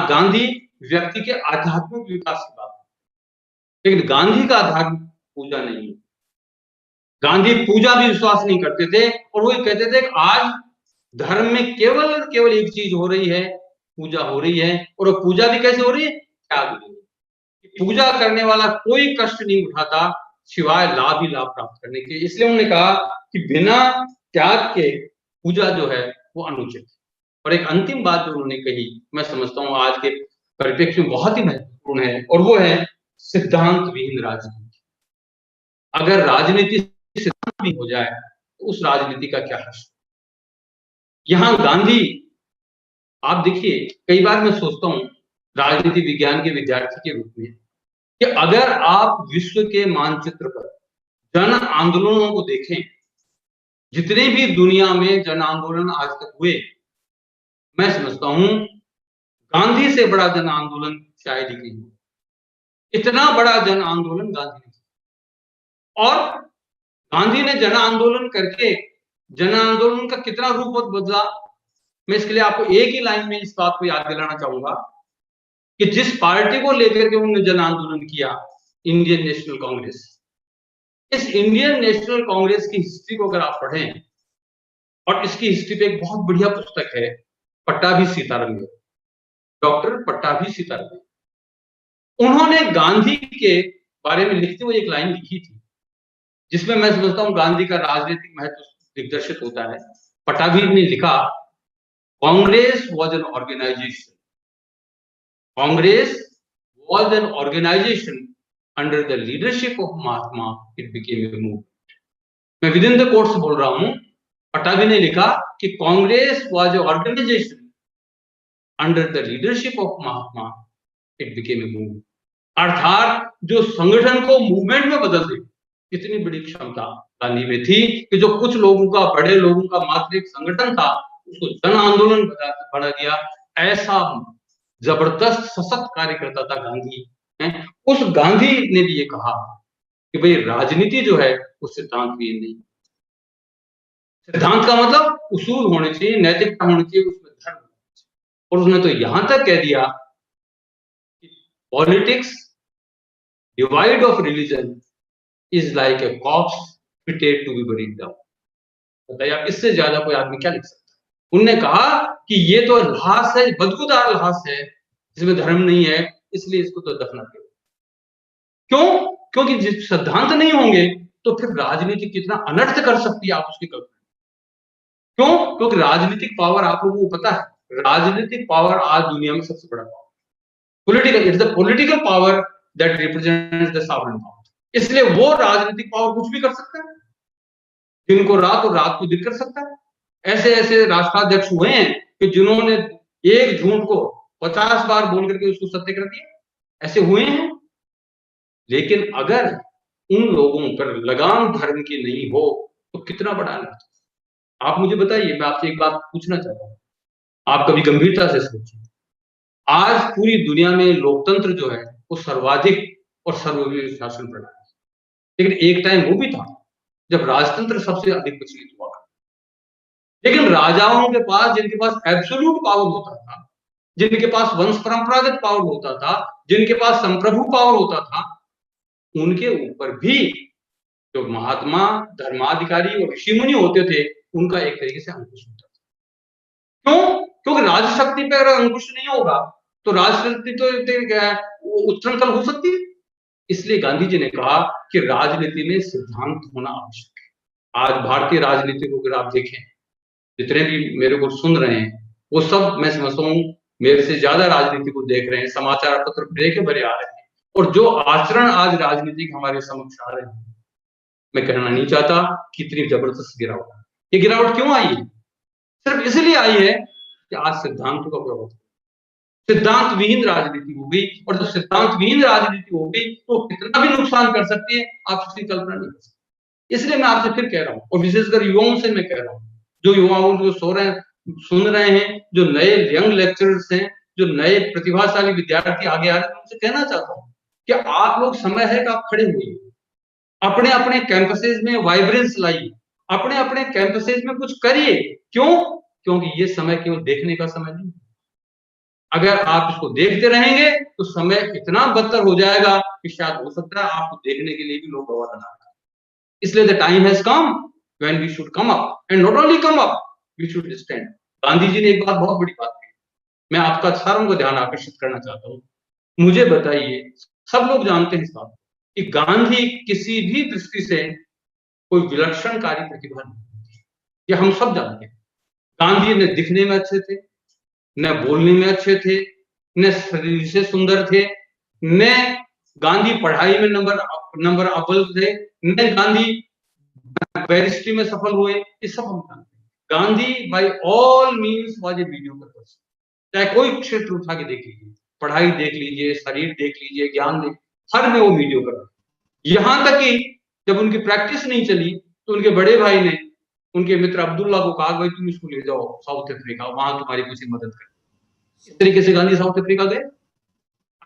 गांधी व्यक्ति के आध्यात्मिक विकास की बात, लेकिन गांधी का धर्म पूजा नहीं है। गांधी पूजा भी विश्वास नहीं करते थे और वो कहते थे कि आज धर्म में केवल और केवल एक चीज हो रही है, पूजा हो रही है, और वो पूजा भी कैसे हो रही है? त्याग नहीं। पूजा करने वाला कोई कष्ट नहीं उठाता सिवाय लाभ ही लाभ प्राप्त करने के। इसलिए उन्होंने कहा कि बिना त्याग के पूजा जो है वो अनुचित है। और एक अंतिम बात जो उन्होंने कही, मैं समझता हूँ आज के परिप्रेक्ष्य में बहुत ही महत्वपूर्ण है, और वो है सिद्धांत विहीन राजनीति। अगर राजनीति सिद्धांत भी हो जाए तो उस राजनीति का क्या हर्ष? यहां गांधी, आप देखिए, कई बार मैं सोचता हूं राजनीति विज्ञान के विद्यार्थी के रूप में कि अगर आप विश्व के मानचित्र पर जन आंदोलनों को देखें, जितने भी दुनिया में जन आंदोलन आज तक हुए, मैं समझता हूं गांधी से बड़ा जन आंदोलन शायद ही कहीं। इतना बड़ा जन आंदोलन गांधी ने, और गांधी ने जन आंदोलन करके जन आंदोलन का कितना रूप बदला। मैं इसके लिए आपको एक ही लाइन में इस बात को याद दिलाना चाहूंगा कि जिस पार्टी को लेकर के उन्होंने जन आंदोलन किया, इंडियन नेशनल कांग्रेस, इस इंडियन नेशनल कांग्रेस की हिस्ट्री को अगर आप पढ़ें, और इसकी हिस्ट्री पे एक बहुत बढ़िया पुस्तक है पट्टाभी सीतारमैया, डॉक्टर पट्टाभी सीतारमैया, उन्होंने गांधी के बारे में लिखते हुए एक लाइन लिखी थी जिसमें मैं समझता हूं गांधी का राजनीतिक महत्व दिग्दर्शित होता है। पट्टाभी ने लिखा, Congress was an organisation, Congress was an organisation under the leadership of Mahatma, it became a movement. मैं विद इन द कोट्स बोल रहा हूं, पट्टाभी ने लिखा कि Congress was a organisation under the leadership of Mahatma, it became a movement. अर्थात जो संगठन को मूवमेंट में बदल दे, इतनी बड़ी क्षमता गांधी में थी कि जो कुछ लोगों का, बड़े लोगों का मात्र एक संगठन था, उसको जन आंदोलन बना दिया। ऐसा जबरदस्त सशक्त कार्यकर्ता था गांधी है। उस गांधी ने भी ये कहा कि भाई राजनीति जो है वो सिद्धांत भी नहीं, सिद्धांत का मतलब उसूल होने चाहिए, नैतिकता होनी चाहिए, उसमें धर्म होना चाहिए। और उसने तो यहां तक कह दिया कि politics divide of religion is like a corpse prepared to be buried down। बताइए आप इससे ज्यादा कोई आदमी क्या लिख सकता है। उनने कहा कि ये तो लाश है, बदबूदार लाश है, इसमें धर्म नहीं है, इसलिए इसको तो दफना करो। क्यों? क्योंकि जिस सिद्धांत नहीं होंगे तो फिर राजनीति कितना अनर्थ कर सकती है, आप उसकी कल्पना। क्यों? क्योंकि राजनीतिक पावर आप लोगों को पता है, राजनीतिक पावर आज दुनिया में सबसे बड़ा power political, it's the political power that represents the sovereign power. इसलिए वो राजनीतिक पावर कुछ भी कर सकता है, दिन को रात और रात को दिन कर सकता है। ऐसे ऐसे राष्ट्राध्यक्ष हुए हैं कि जिन्होंने एक झूठ को 50 बार बोल करके उसको सत्य कर दिया, ऐसे हुए हैं। लेकिन अगर उन लोगों पर लगाम धर्म की नहीं हो तो कितना बड़ा अनर्थ। आप मुझे बताइए, मैं आपसे एक बात पूछना चाहता हूं, आप कभी गंभीरता से सोचिए, आज पूरी दुनिया में लोकतंत्र जो है वो सर्वाधिक और सर्वोपरि शासन प्रणाली है, लेकिन एक टाइम वो भी था जब राजतंत्र सबसे अधिक प्रचलित हुआ। लेकिन राजाओं के पास, जिनके पास एब्सोल्यूट पावर होता था, जिनके पास वंश परंपरागत पावर होता था, जिनके पास संप्रभु पावर होता था, उनके ऊपर भी जो महात्मा, धर्माधिकारी और ऋषि मुनि होते थे, उनका एक तरीके से अंकुश होता था। क्यों? क्योंकि राजशक्ति पर अगर अंकुश नहीं होगा तो राजशक्ति तो उच्छृंखल हो सकती है। इसलिए गांधी जी ने कहा कि राजनीति में सिद्धांत होना आवश्यक है। आज भारतीय राजनीति को अगर आप देखें, जितने भी मेरे को सुन रहे हैं वो सब, मैं समझता हूँ, मेरे से ज्यादा राजनीति को देख रहे हैं, समाचार पत्र भरे के भरे आ रहे हैं, और जो आचरण आज राजनीतिक हमारे समक्ष आ रहे हैं, मैं कहना नहीं चाहता कितनी जबरदस्त गिरावट है। ये गिरावट क्यों आई है? सिर्फ इसलिए आई है कि आज सिद्धांतों का प्रभाव, सिद्धांत विहीन राजनीति हो गई, और जब सिद्धांत विहीन राजनीति हो गई तो कितना भी नुकसान कर सकती है, आप उसकी कल्पना नहीं कर सकते। इसलिए मैं आपसे फिर कह रहा हूं, और विशेषकर युवाओं से मैं कह रहा हूं, जो युवाओं जो सो रहे हैं, सुन रहे हैं, जो नए यंग लेक्चरर्स हैं, जो नए प्रतिभाशाली विद्यार्थी आगे आ रहे हैं, उनसे कहना चाहता हूं कि आप लोग, समय है कि आप खड़े हुए, अपने अपने कैंपसेज में वाइब्रेंस लाइए, अपने अपने कैंपसेज में कुछ करिए। क्यों? क्योंकि ये समय केवल देखने का समय नहीं, अगर आप इसको देखते रहेंगे तो समय इतना बदतर हो जाएगा कि शायद हो सकता है आपको देखने के लिए भी लोग गवारा ना करें। इसलिए the time has come when we should come up, and not only come up, we should stand. Gandhi ji ने एक बात, बहुत बड़ी बात कही, मैं आपका सारों को ध्यान आकर्षित करना चाहता हूँ। मुझे बताइए, सब लोग जानते हैं इस बात कि गांधी किसी भी दृष्टि से कोई विलक्षणकारी प्रतिभा नहीं, ये हम सब जानते हैं। गांधी ने दिखने में अच्छे थे, न बोलने में अच्छे थे, न शरीर से सुंदर थे, न गांधी पढ़ाई में नंबर अव्वल थे, न गांधी बैरिस्ट्री में सफल हुए, ये सब हम जानते हैं। Gandhi by all means was a mediocre person. चाहे कोई क्षेत्र उठा के देख लीजिए, पढ़ाई देख लीजिए, शरीर देख लीजिए, ज्ञान देख, हर में वो मीडियोकर। यहां तक कि जब उनकी प्रैक्टिस नहीं चली तो उनके बड़े भाई ने उनके मित्र अब्दुल्ला को कहा, भाई तुम इसको ले जाओ साउथ अफ्रीका, वहां तुम्हारी कुछ मदद कर। इस तरीके से गांधी साउथ अफ्रीका गए।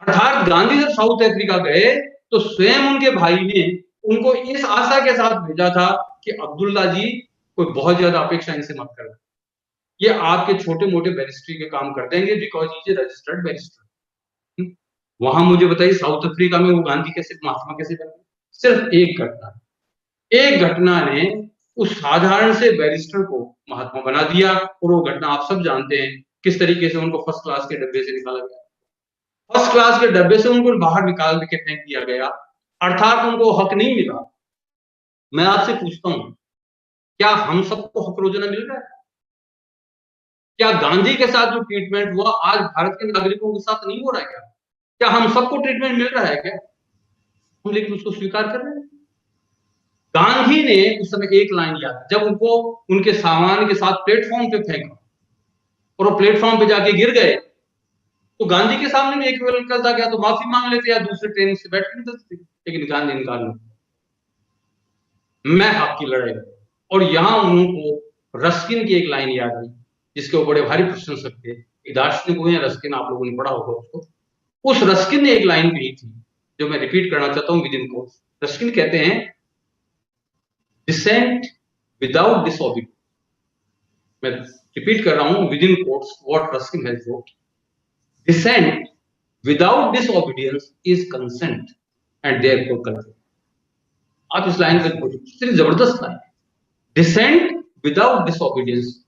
अर्थात गांधी जब साउथ अफ्रीका गए तो स्वयं उनके भाई ने उनको इस आशा के साथ भेजा था कि अब्दुल्ला जी, कोई बहुत ज्यादा अपेक्षा इनसे मत करो, ये आपके छोटे मोटे बैरिस्ट्री के काम कर देंगे, because is a registered barrister. वहां मुझे बताइए साउथ अफ्रीका में वो गांधी कैसे, महात्मा कैसे बने? सिर्फ एक घटना ने उस साधारण से बैरिस्टर को महात्मा बना दिया, और वो घटना आप सब जानते हैं किस तरीके से उनको फर्स्ट क्लास के डब्बे से निकाला गया। फर्स्ट क्लास के डब्बे से उनको बाहर निकाल के फेंक दिया गया, अर्थात उनको हक नहीं मिला। मैं आपसे पूछता हूं, क्या हम सबको हक रोजाना मिल रहा है? क्या गांधी के साथ जो ट्रीटमेंट हुआ आज भारत के नागरिकों के साथ नहीं हो रहा है? क्या हम सबको ट्रीटमेंट मिल रहा है क्या? हम लेकिन उसको स्वीकार कर रहे हैं। गांधी ने उस समय एक लाइन याद, जब उनको उनके सामान के साथ प्लेटफॉर्म पे फेंका और वो प्लेटफॉर्म पे जाके गिर गए, तो गांधी के सामने में एक विकल्प था, क्या तो माफी मांग लेते या दूसरे ट्रेन से बैठ के निकलते, लेकिन गांधी निकाल लेते, मैं आपकी लड़ाई। और यहां उनको रस्किन की एक लाइन याद आई, जिसके वो बड़े भारी प्रशंसक थे, दार्शनिक हुए हैं रस्किन, आप लोगों ने पढ़ा होगा उसको। उस रस्किन ने एक लाइन कही थी जो मैं रिपीट करना चाहता हूं विद इन कोट्स। रस्किन कहते हैं, डिसेंट विदाउट डिसओबीडियंस, मैं रिपीट कर रहा हूं within quotes what Ruskin has wrote, dissent without disobedience is consent and therefore consent. आप इस लाइन पे इतनी जबरदस्त line, dissent without disobedience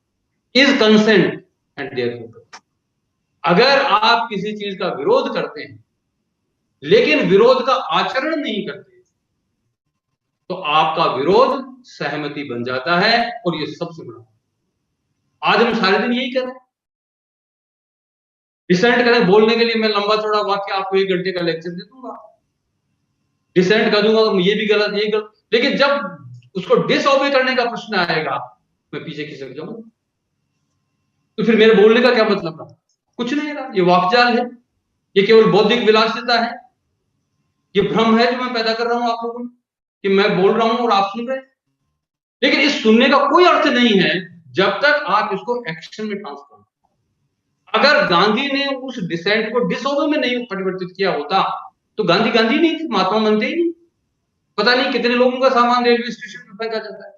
is consent and therefore. अगर आप किसी चीज का विरोध करते हैं लेकिन विरोध का आचरण नहीं करते तो आपका विरोध सहमति बन जाता है, और ये सबसे बड़ा। आज हम सारे दिन यही कर रहे हैं, डिसेंट करें बोलने के लिए मैं लंबा चौड़ा वाक्य आपको 1 घंटे का लेक्चर दे दूंगा, डिसेंट कर दूंगा तो ये भी गलत ये गलत, लेकिन जब उसको डिसओबे करने का प्रश्न आएगा मैं पीछे खिसक जाऊंगा। तो फिर मेरे बोलने का क्या मतलब रहा? कुछ नहीं रहा, ये वाकजाल है, ये केवल बौद्धिक विलासिता है, ये भ्रम है जो मैं पैदा कर रहा हूं आप लोगों में कि मैं बोल रहा हूं और आप सुन रहे हैं। लेकिन इस सुनने का कोई अर्थ नहीं है जब तक आप इसको एक्शन में ट्रांसफॉर्म। अगर गांधी ने उस डिसेंट को डिसओबे में नहीं परिवर्तित किया होता तो गांधी गांधी नहीं थे, महात्मा बनते ही नहीं। पता नहीं कितने लोगों का सामान रेलवे स्टेशन पर फेंका जाता है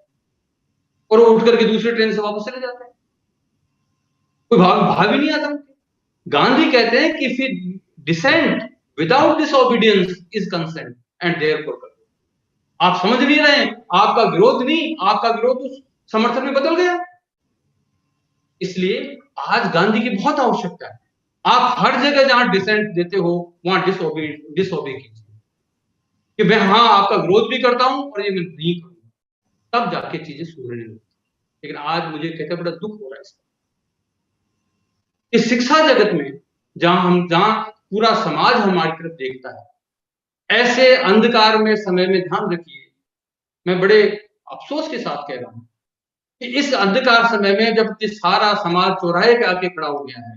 और वो उठ करके दूसरे ट्रेन से वापस चले जाते हैं, कोई भाव ही नहीं आता उनके। गांधी कहते हैं कि फिर dissent without disobedience is consent and therefore. आप समझ नहीं रहे हैं, आपका विरोध नहीं, आपका विरोध उस समर्थन में बदल गया। इसलिए आज गांधी की बहुत आवश्यकता है। आप हर जगह जहां डिसेंट देते हो वहां डिसओबे कीजिए कि मैं हाँ आपका विरोध भी करता हूं और ये मैं नहीं करूंगा, तब जाके चीजें सुधरने लगती। लेकिन आज मुझे कहते बड़ा दुख हो रहा है इस शिक्षा जगत में जहां पूरा समाज हमारी तरफ देखता है। ऐसे अंधकार में समय में ध्यान रखिए, मैं बड़े अफसोस के साथ कह रहा हूं कि इस अंधकार समय में जब सारा समाज चौराहे पे आके खड़ा हो गया है,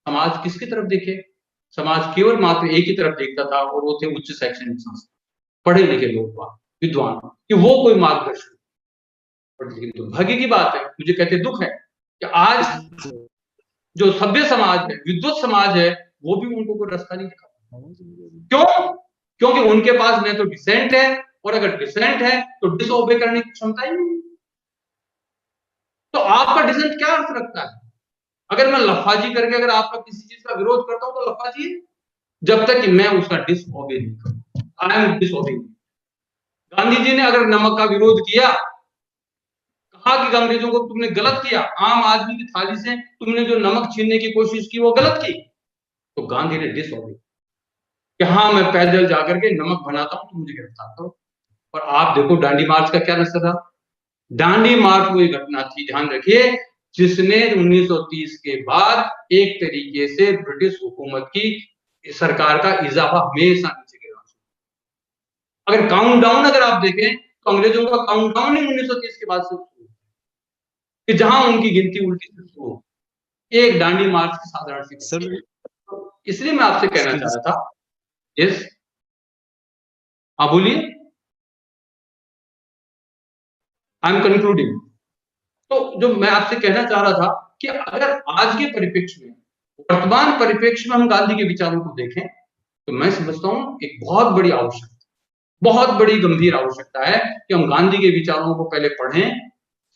समाज किसकी तरफ देखे? समाज केवल मात्र एक ही तरफ देखता था और वो थे उच्च शैक्षणिक संस्थान, पढ़े लिखे लोग, विद्वान, कि वो कोई मार्गदर्शन। लेकिन दुर्भाग्य की बात है, मुझे कहते दुख है कि आज जो सभ्य समाज है, विद्वत समाज है, वो भी उनको कोई रास्ता नहीं दिखा। क्यों? क्योंकि उनके पास न तो डिसेंट है, और अगर डिसेंट है तो डिसओबे करने की क्षमता ही नहीं। तो आपका डिसेंट क्या अर्थ रखता है? अगर मैं लफाजी करके अगर आपका किसी चीज का विरोध करता हूं तो लफाजी है, जब तक कि मैं उसका डिसओबे नहीं करूं। I am disobey. Gandhi ji ने अगर नमक का विरोध किया, कहा कि अंग्रेजों को तुमने गलत किया, आम आदमी की थाली से तुमने जो नमक छीनने की कोशिश की वो गलत की, तो गांधी ने डिसओबे कि हाँ मैं पैदल जाकर के नमक बनाता हूं, तुम मुझे गिरफ्तार करो। और आप देखो दांडी मार्च का क्या नशा था। दांडी मार्च वो घटना थी, ध्यान रखिए, जिसने 1930 के बाद एक तरीके से ब्रिटिश हुकूमत की सरकार का इजाफा हमेशा नीचे गिरा। अगर काउंटडाउन अगर आप देखें तो अंग्रेजों का काउंटडाउन ही 1930 के बाद से शुरू कि जहां उनकी गिनती उल्टी से शुरू हो, एक दांडी मार्च की साधारण सी। इसलिए मैं आपसे कहना चाह रहा था, यस आप बोलिए, आई एम कंक्लूडिंग। तो जो मैं आपसे कहना चाह रहा था कि अगर आज के परिप्रेक्ष्य में, वर्तमान परिप्रेक्ष्य में हम गांधी के विचारों को देखें तो मैं समझता हूं एक बहुत बड़ी आवश्यकता, बहुत बड़ी गंभीर आवश्यकता है कि हम गांधी के विचारों को पहले पढ़ें,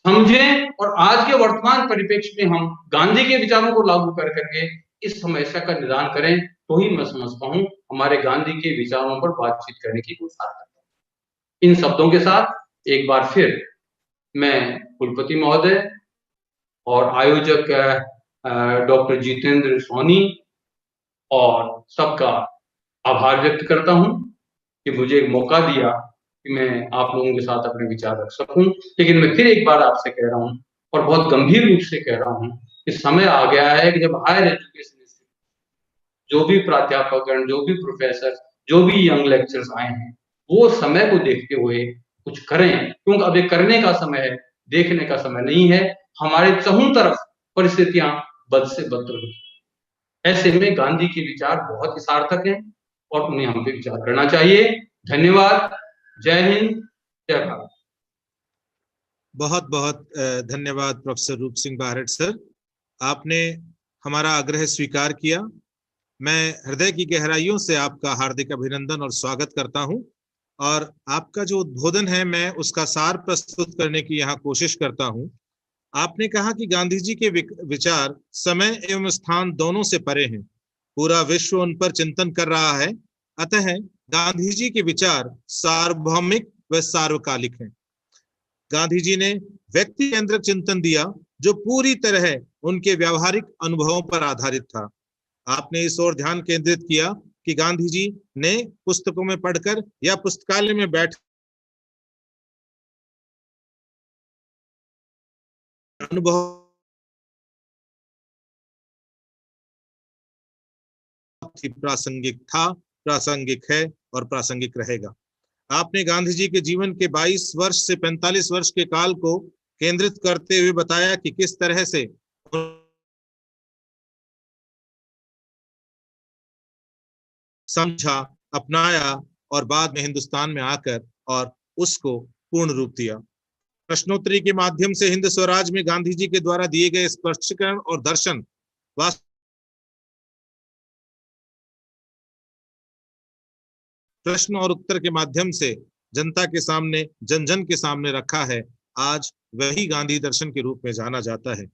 समझें, और आज के वर्तमान परिप्रेक्ष्य में हम गांधी के विचारों को लागू कर करके इस समस्या का निदान करें, तो ही मैं समझता हूं हमारे गांधी के विचारों पर बातचीत करने की कोई सार्थकता है। इन शब्दों के साथ एक बार फिर मैं कुलपति महोदय और आयोजक डॉक्टर जितेंद्र सोनी और सबका आभार व्यक्त करता हूं कि मुझे एक मौका दिया कि मैं आप लोगों के साथ अपने विचार रख सकूं। लेकिन मैं फिर एक बार आपसे कह रहा हूं और बहुत गंभीर रूप से कह रहा हूं कि समय आ गया है कि जब हायर एजुकेशन जो भी प्राध्यापक, जो भी प्रोफेसर, जो भी यंग लेक्चरर्स आए हैं, वो समय को देखते हुए कुछ करें, क्योंकि अब ये करने का समय है, देखने का समय नहीं है। हमारे चारों तरफ परिस्थितियां बद से बदतर होती हैं। ऐसे में गांधी के विचार बहुत ही सार्थक हैं और उन्हें हम पे विचार करना चाहिए। धन्यवाद। जय हिंद, जय भारत। बहुत बहुत धन्यवाद प्रोफेसर रूप सिंह बारहट सर, आपने हमारा आग्रह स्वीकार किया। मैं हृदय की गहराइयों से आपका हार्दिक अभिनंदन और स्वागत करता हूं, और आपका जो उद्बोधन है मैं उसका सार प्रस्तुत करने की यहाँ कोशिश करता हूं। आपने कहा कि गांधी जी के विचार समय एवं स्थान दोनों से परे हैं, पूरा विश्व उन पर चिंतन कर रहा है, अतः गांधी जी के विचार सार्वभौमिक व सार्वकालिक हैं। गांधी जी ने व्यक्ति केंद्रित चिंतन दिया जो पूरी तरह उनके व्यावहारिक अनुभवों पर आधारित था। आपने इस ओर ध्यान केंद्रित किया कि गांधी जी ने पुस्तकों में पढ़कर या पुस्तकालय में बैठ अनुभव प्रासंगिक था, प्रासंगिक है और प्रासंगिक रहेगा। आपने गांधी जी के जीवन के 22 वर्ष से 45 वर्ष के काल को केंद्रित करते हुए बताया कि किस तरह से समझा, अपनाया और बाद में हिंदुस्तान में आकर और उसको पूर्ण रूप दिया। प्रश्नोत्तरी के माध्यम से हिंद स्वराज में गांधी जी के द्वारा दिए गए स्पष्टीकरण और दर्शन प्रश्न और उत्तर के माध्यम से जनता के सामने, जन जन के सामने रखा है। आज वही गांधी दर्शन के रूप में जाना जाता है।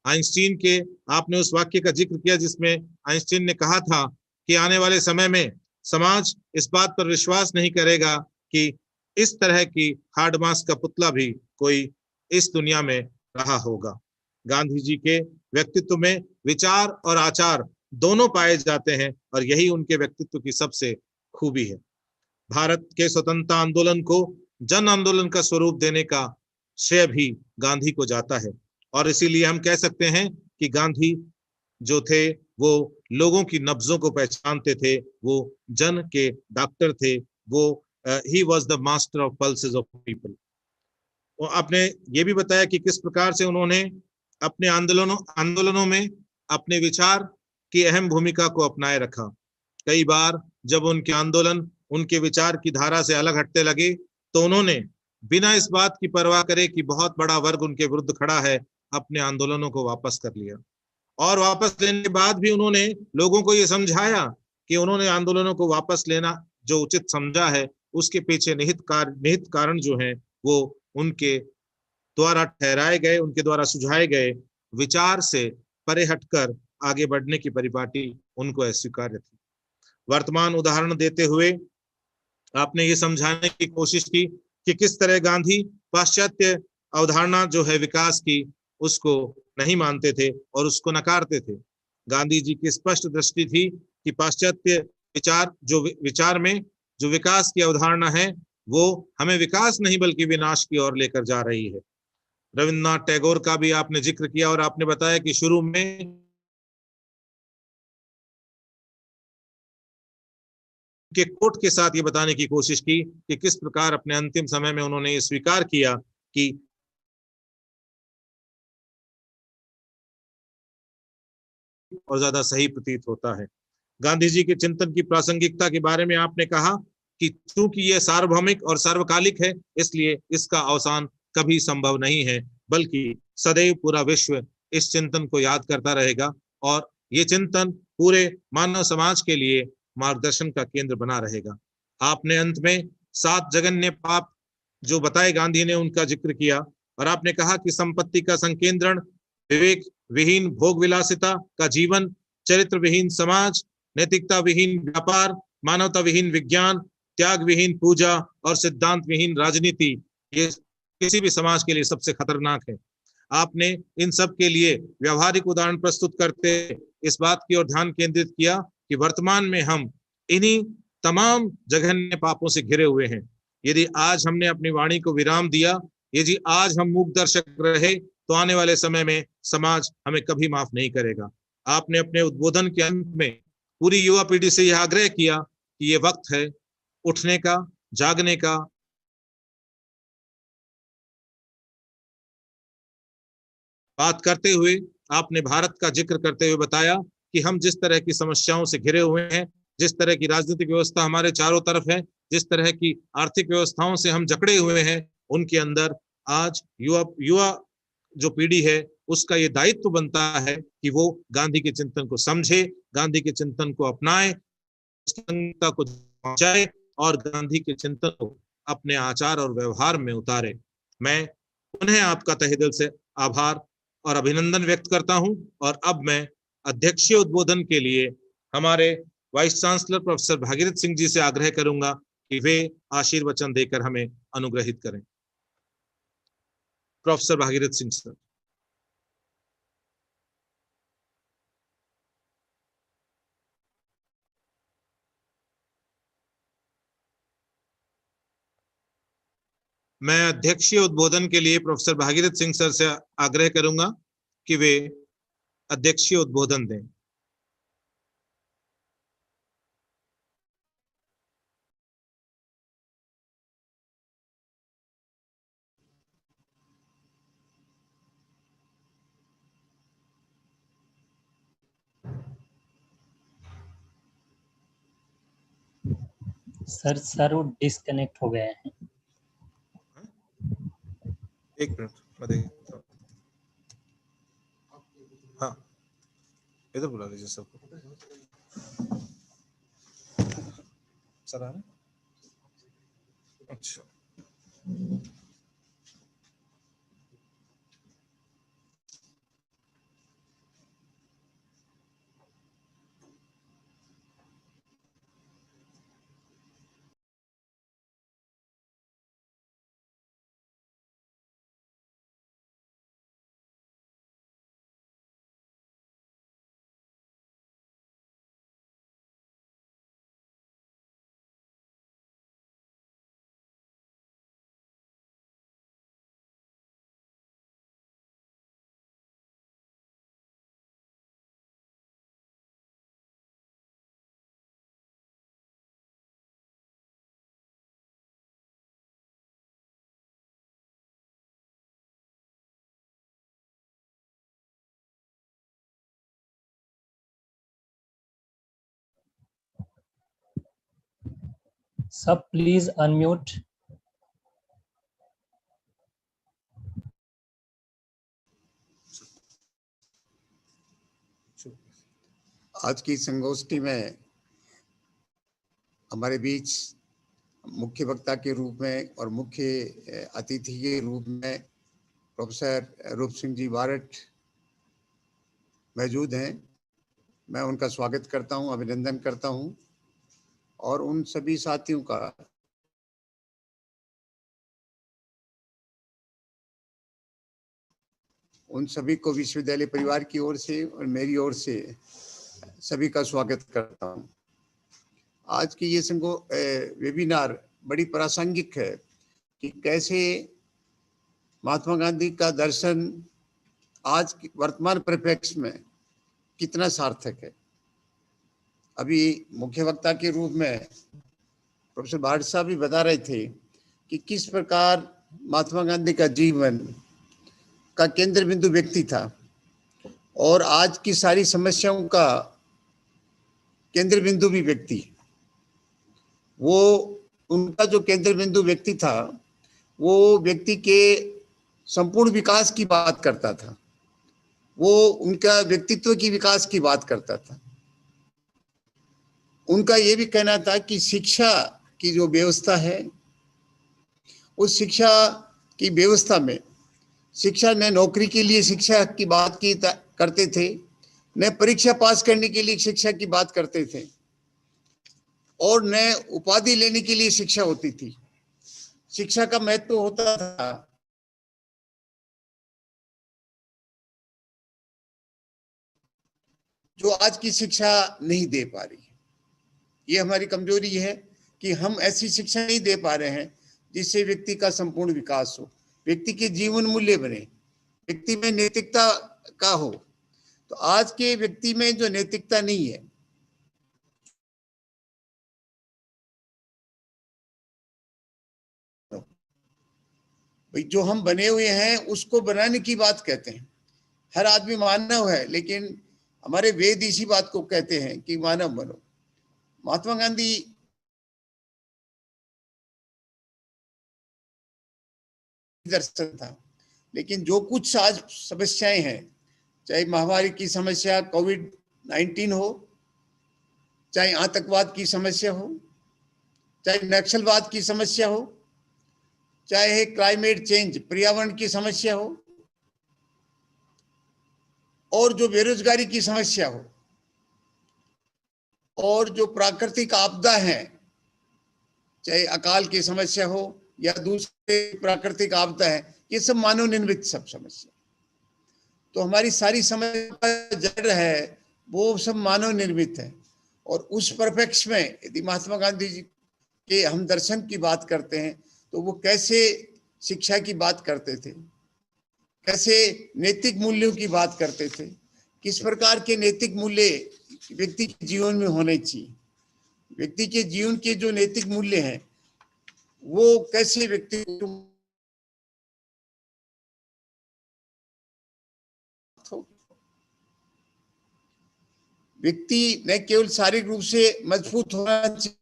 आइंस्टीन के आपने उस वाक्य का जिक्र किया जिसमें आइंस्टीन ने कहा था कि आने वाले समय में समाज इस बात पर विश्वास नहीं करेगा कि इस तरह की हार्ड मास का पुतला भी कोई इस दुनिया में रहा होगा। गांधी जी के व्यक्तित्व में विचार और आचार दोनों पाए जाते हैं और यही उनके व्यक्तित्व की सबसे खूबी है। भारत के स्वतंत्रता आंदोलन को जन आंदोलन का स्वरूप देने का श्रेय भी गांधी को जाता है और इसीलिए हम कह सकते हैं कि गांधी जो थे वो लोगों की नब्जों को पहचानते थे, वो जन के डॉक्टर थे, वो he was the master of pulses of people. आपने ये भी बताया कि किस प्रकार से उन्होंने अपने आंदोलनों में अपने विचार की अहम भूमिका को अपनाए रखा। कई बार जब उनके आंदोलन उनके विचार की धारा से अलग हटने लगे तो उन्होंने बिना इस बात की परवाह करे कि बहुत बड़ा वर्ग उनके विरुद्ध खड़ा है, अपने आंदोलनों को वापस कर लिया और वापस लेने के बाद भी उन्होंने लोगों को ये समझाया कि उन्होंने आंदोलनों को वापस लेना जो उचित समझा है उसके पीछे निहित कारण जो है वो उनके द्वारा ठहराए गए, उनके द्वारा सुझाए गए विचार से परे हटकर आगे बढ़ने की परिपाटी उनको अस्वीकार्य थी। वर्तमान उदाहरण देते हुए आपने ये समझाने की कोशिश की कि किस तरह गांधी पाश्चात्य अवधारणा जो है विकास की उसको नहीं मानते थे और उसको नकारते थे। गांधी जी की स्पष्ट दृष्टि थी कि पाश्चात्य विचार में जो विकास की अवधारणा है वो हमें विकास नहीं बल्कि विनाश की ओर लेकर जा रही है। रविन्द्रनाथ टैगोर का भी आपने जिक्र किया और आपने बताया कि शुरू में के कोट के साथ ये बताने की कोशिश की कि किस प्रकार अपने अंतिम समय में उन्होंने ये स्वीकार किया कि और ज्यादा सही प्रतीत होता है। गांधी जी के चिंतन की प्रासंगिकता के बारे में आपने कहा कि चूंकि यह सार्वभौमिक और सार्वकालिक है इसलिए इसका अवसान कभी संभव नहीं है, बल्कि सदैव पूरा विश्व इस चिंतन को याद करता रहेगा और ये चिंतन पूरे मानव समाज के लिए मार्गदर्शन का केंद्र बना रहेगा। आपने अंत में 7 जघन्य पाप जो बताए गांधी ने उनका जिक्र किया और आपने कहा कि संपत्ति का संकेंद्रण, विवेक विहीन भोग विलासिता का जीवन, चरित्र विहीन समाज, नैतिकता विहीन व्यापार, मानवता विहीन विज्ञान, त्याग विहीन पूजा और सिद्धांत विहीन राजनीति ये किसी भी समाज के लिए सबसे खतरनाक है। आपने इन सब के लिए व्यवहारिक उदाहरण प्रस्तुत करते इस बात की ओर ध्यान केंद्रित किया कि वर्तमान में हम इन्हीं तमाम जघन्य पापों से घिरे हुए हैं। यदि आज हमने अपनी वाणी को विराम दिया, यदि आज हम मूक दर्शक रहे तो आने वाले समय में समाज हमें कभी माफ नहीं करेगा। आपने अपने उद्बोधन के अंत में पूरी युवा पीढ़ी से यह आग्रह किया कि ये वक्त है उठने का, जागने का। बात करते हुए आपने भारत का जिक्र करते हुए बताया कि हम जिस तरह की समस्याओं से घिरे हुए हैं, जिस तरह की राजनीतिक व्यवस्था हमारे चारों तरफ है, जिस तरह की आर्थिक व्यवस्थाओं से हम जकड़े हुए हैं, उनके अंदर आज युवा जो पीढ़ी है उसका ये दायित्व बनता है कि वो गांधी के चिंतन को समझे, गांधी के चिंतन को अपनाए, को पहुंचाए और गांधी के चिंतन को अपने आचार और व्यवहार में उतारे। मैं पुनः आपका तहे दिल से आभार और अभिनंदन व्यक्त करता हूं और अब मैं अध्यक्षीय उद्बोधन के लिए हमारे vice chancellor professor Bhagirath Singh ji से आग्रह करूंगा कि वे आशीर्वचन देकर हमें अनुग्रहित करें। Professor Bhagirath Singh sir. मैं अध्यक्षीय उद्बोधन के लिए प्रोफेसर भागीरथ सिंह सर से आग्रह करूंगा कि वे अध्यक्षीय उद्बोधन दें। सर वो डिस्कनेक्ट हो गए हैं। एक मिनट मैं देखता हूं। हाँ, इधर बुला लीजिए सबको। सर आ रहे हैं? अच्छा, सब प्लीज अनम्यूट। आज की संगोष्ठी में हमारे बीच मुख्य वक्ता के रूप में और मुख्य अतिथि के रूप में प्रोफेसर रूप सिंह जी बारट मौजूद हैं। मैं उनका स्वागत करता हूं, अभिनंदन करता हूं और उन सभी साथियों का उन सभी को विश्वविद्यालय परिवार की ओर से और मेरी ओर से सभी का स्वागत करता हूं। आज की ये वेबिनार बड़ी प्रासंगिक है कि कैसे महात्मा गांधी का दर्शन आज वर्तमान परिप्रेक्ष्य में कितना सार्थक है। अभी मुख्य वक्ता के रूप में प्रोफेसर भाट साहब भी बता रहे थे कि किस प्रकार महात्मा गांधी का जीवन का केंद्र बिंदु व्यक्ति था और आज की सारी समस्याओं का केंद्र बिंदु भी व्यक्ति। वो उनका जो केंद्र बिंदु व्यक्ति था वो व्यक्ति के संपूर्ण विकास की बात करता था, वो उनका व्यक्तित्व की विकास की बात करता था। उनका ये भी कहना था कि शिक्षा की जो व्यवस्था है उस शिक्षा की व्यवस्था में शिक्षा न नौकरी के लिए शिक्षा की बात की करते थे, न परीक्षा पास करने के लिए शिक्षा की बात करते थे और न उपाधि लेने के लिए शिक्षा होती थी। शिक्षा का महत्व होता था जो आज की शिक्षा नहीं दे पा रही। ये हमारी कमजोरी है कि हम ऐसी शिक्षा नहीं दे पा रहे हैं जिससे व्यक्ति का संपूर्ण विकास हो, व्यक्ति के जीवन मूल्य बने, व्यक्ति में नैतिकता का हो। तो आज के व्यक्ति में जो नैतिकता नहीं है, भाई जो हम बने हुए हैं उसको बनाने की बात कहते हैं। हर आदमी मानव है, लेकिन हमारे वेद इसी बात को कहते हैं कि मानव बनो। महात्मा गांधी दर्शन था, लेकिन जो कुछ आज समस्याएं हैं, चाहे महामारी की समस्या कोविड-19 हो, चाहे आतंकवाद की समस्या हो, चाहे नक्सलवाद की समस्या हो, चाहे क्लाइमेट चेंज पर्यावरण की समस्या हो और जो बेरोजगारी की समस्या हो और जो प्राकृतिक आपदा है चाहे अकाल की समस्या हो या दूसरे प्राकृतिक आपदा है, ये सब मानव निर्मित सब समस्या। तो हमारी सारी समस्या का जड़ है वो सब मानव निर्मित है। और उस परिप्रेक्ष्य में यदि महात्मा गांधी जी के हम दर्शन की बात करते हैं तो वो कैसे शिक्षा की बात करते थे, कैसे नैतिक मूल्यों की बात करते थे, किस प्रकार के नैतिक मूल्य व्यक्ति के जीवन में होने चाहिए, व्यक्ति के जीवन के जो नैतिक मूल्य हैं वो कैसे व्यक्ति व्यक्ति न केवल शारीरिक रूप से मजबूत होना चाहिए,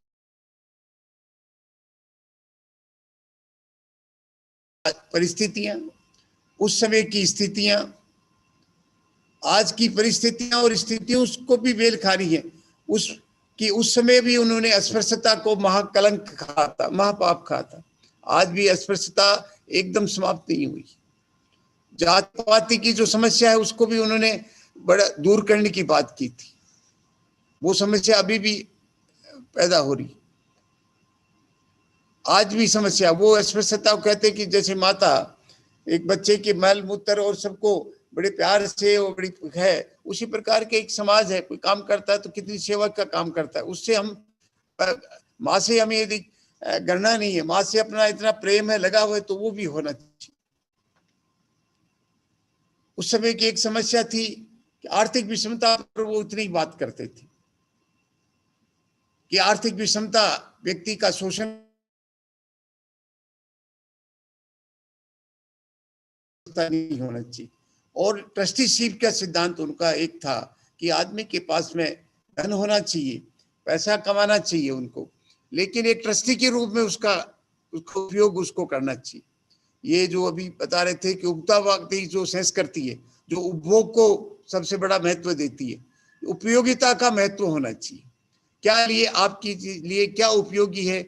परिस्थितियां, उस समय की स्थितियां, आज की परिस्थितियां और स्थितियों उसको भी मेल खा रही है। उस समय भी उन्होंने अस्पृश्यता को महाकलंक कहा था, महापाप कहा था। आज भी अस्पृश्यता एकदम समाप्त नहीं हुई। जात पाति की जो समस्या है उसको भी उन्होंने बड़ा दूर करने की बात की थी। वो समस्या अभी भी पैदा हो रही, आज भी समस्या। वो अस्पृश्यता को कहते कि जैसे माता एक बच्चे के मल मूत्र और सबको बड़े प्यार से और बड़ी है, उसी प्रकार के एक समाज है। कोई काम करता है तो कितनी सेवा का काम करता है, उससे हम माँ से हमें यदि गणना नहीं है, माँ से अपना इतना प्रेम है लगा हुआ है तो वो भी होना चाहिए। उस समय की एक समस्या थी कि आर्थिक विषमता पर वो उतनी बात करते थे कि आर्थिक विषमता व्यक्ति का शोषण नहीं होना चाहिए। और ट्रस्टीशिप का सिद्धांत उनका एक था कि आदमी के पास में धन होना चाहिए, पैसा कमाना चाहिए उनको, लेकिन एक ट्रस्टी के रूप में उसका उपयोग उसको करना चाहिए। ये जो अभी बता रहे थे कि उपभोक्ता जो सेंस करती है, जो उपभोग को सबसे बड़ा महत्व देती है, उपयोगिता का महत्व होना चाहिए। क्या लिए आपकी लिए क्या उपयोगी है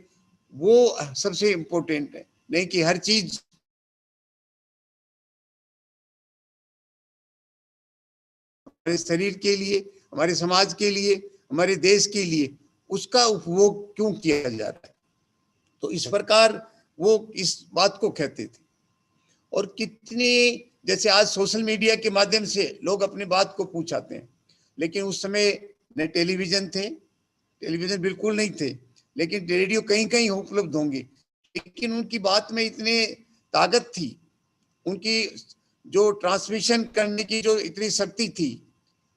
वो सबसे इम्पोर्टेंट है, नहीं कि हर चीज हमारे शरीर के लिए, हमारे समाज के लिए, हमारे देश के लिए उसका उपभोग क्यों किया जा रहा है। तो इस प्रकार वो इस बात को कहते थे। और कितने जैसे आज सोशल मीडिया के माध्यम से लोग अपनी बात को पूछाते हैं, लेकिन उस समय न टेलीविजन थे, टेलीविजन बिल्कुल नहीं थे, लेकिन रेडियो कहीं कहीं उपलब्ध होंगे, लेकिन उनकी बात में इतने ताकत थी, उनकी जो ट्रांसमिशन करने की जो इतनी शक्ति थी,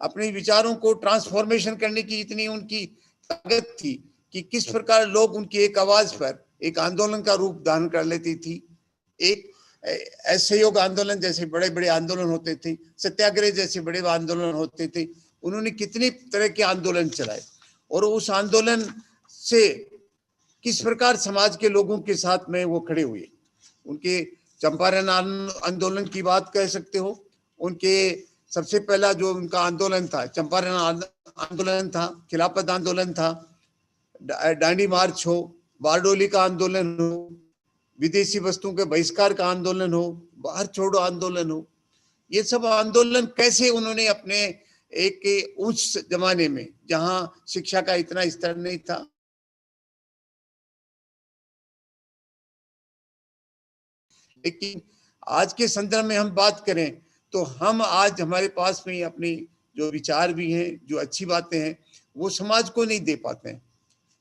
अपने विचारों को ट्रांसफॉर्मेशन करने की इतनी उनकी ताकत थी कि किस प्रकार लोग उनकी एक आवाज पर एक आंदोलन का रूप धारण कर लेती थी। एक असहयोग आंदोलन जैसे बड़े बड़े आंदोलन होते थे, सत्याग्रह जैसे बड़े आंदोलन होते थे, उन्होंने कितने तरह के आंदोलन चलाए और उस आंदोलन से किस प्रकार समाज के लोगों के साथ में वो खड़े हुए। उनके चंपारण आंदोलन की बात कह सकते हो, उनके सबसे पहला जो उनका आंदोलन था चंपारण आंदोलन था, खिलाफत आंदोलन था, डांडी मार्च हो, बारडोली का आंदोलन हो, विदेशी वस्तुओं के बहिष्कार का आंदोलन हो, बाहर छोड़ो आंदोलन हो, ये सब आंदोलन कैसे उन्होंने अपने एक उच्च जमाने में जहां शिक्षा का इतना स्तर नहीं था, लेकिन आज के संदर्भ में हम बात करें तो हम आज हमारे पास में अपनी जो विचार भी हैं, जो अच्छी बातें हैं, वो समाज को नहीं दे पाते हैं।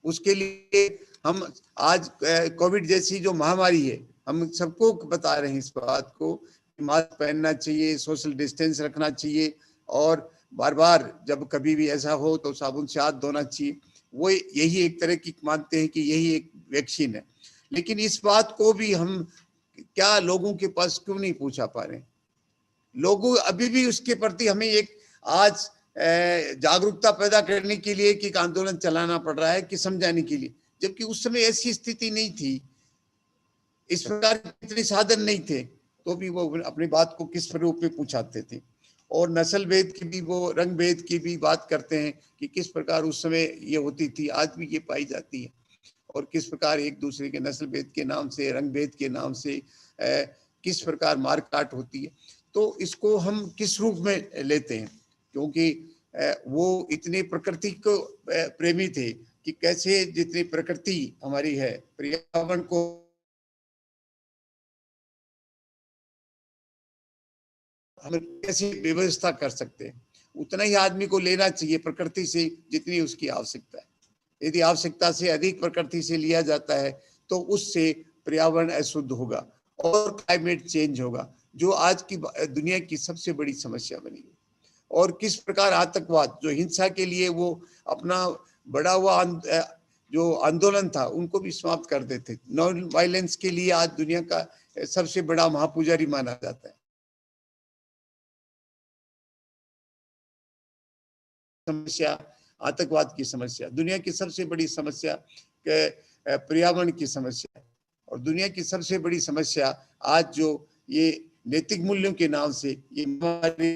उसके लिए हम आज कोविड जैसी जो महामारी है, हम सबको बता रहे हैं इस बात को, मास्क पहनना चाहिए, सोशल डिस्टेंस रखना चाहिए और बार बार जब कभी भी ऐसा हो तो साबुन से हाथ धोना चाहिए। वो यही एक तरह की मानते हैं कि यही एक वैक्सीन है, लेकिन इस बात को भी हम क्या लोगों के पास क्यों नहीं पूछा पा रहे। लोगों अभी भी उसके प्रति हमें एक आज जागरूकता पैदा करने के लिए कि आंदोलन चलाना पड़ रहा है कि समझाने के लिए, जबकि उस समय ऐसी स्थिति नहीं थी, इस प्रकार के इतने साधन नहीं थे, तो भी वो अपनी बात को किस रूप में पूछाते थे। और नस्ल भेद की भी, वो रंग भेद की भी बात करते हैं कि किस प्रकार उस समय ये होती थी, आज भी ये पाई जाती है, और किस प्रकार एक दूसरे के नस्ल भेद के नाम से, रंग भेद के नाम से किस प्रकार मारकाट होती है। तो इसको हम किस रूप में लेते हैं, क्योंकि वो इतने प्रकृति को प्रेमी थे कि कैसे जितनी प्रकृति हमारी है, पर्यावरण को हम कैसे व्यवस्था कर सकते हैं, उतना ही आदमी को लेना चाहिए प्रकृति से जितनी उसकी आवश्यकता है। यदि आवश्यकता से अधिक प्रकृति से लिया जाता है तो उससे पर्यावरण अशुद्ध होगा और क्लाइमेट चेंज होगा, जो आज की दुनिया की सबसे बड़ी समस्या बनी है। और किस प्रकार आतंकवाद, जो हिंसा के लिए वो अपना बड़ा हुआ जो आंदोलन था उनको भी समाप्त कर देते। नॉन वायलेंस के लिए आज दुनिया का सबसे बड़ा महापुजारी माना जाता है। समस्या आतंकवाद की समस्या, दुनिया की सबसे बड़ी समस्या पर्यावरण की समस्या है। और दुनिया की सबसे बड़ी समस्या आज जो ये नैतिक मूल्यों के नाम से ये हमारे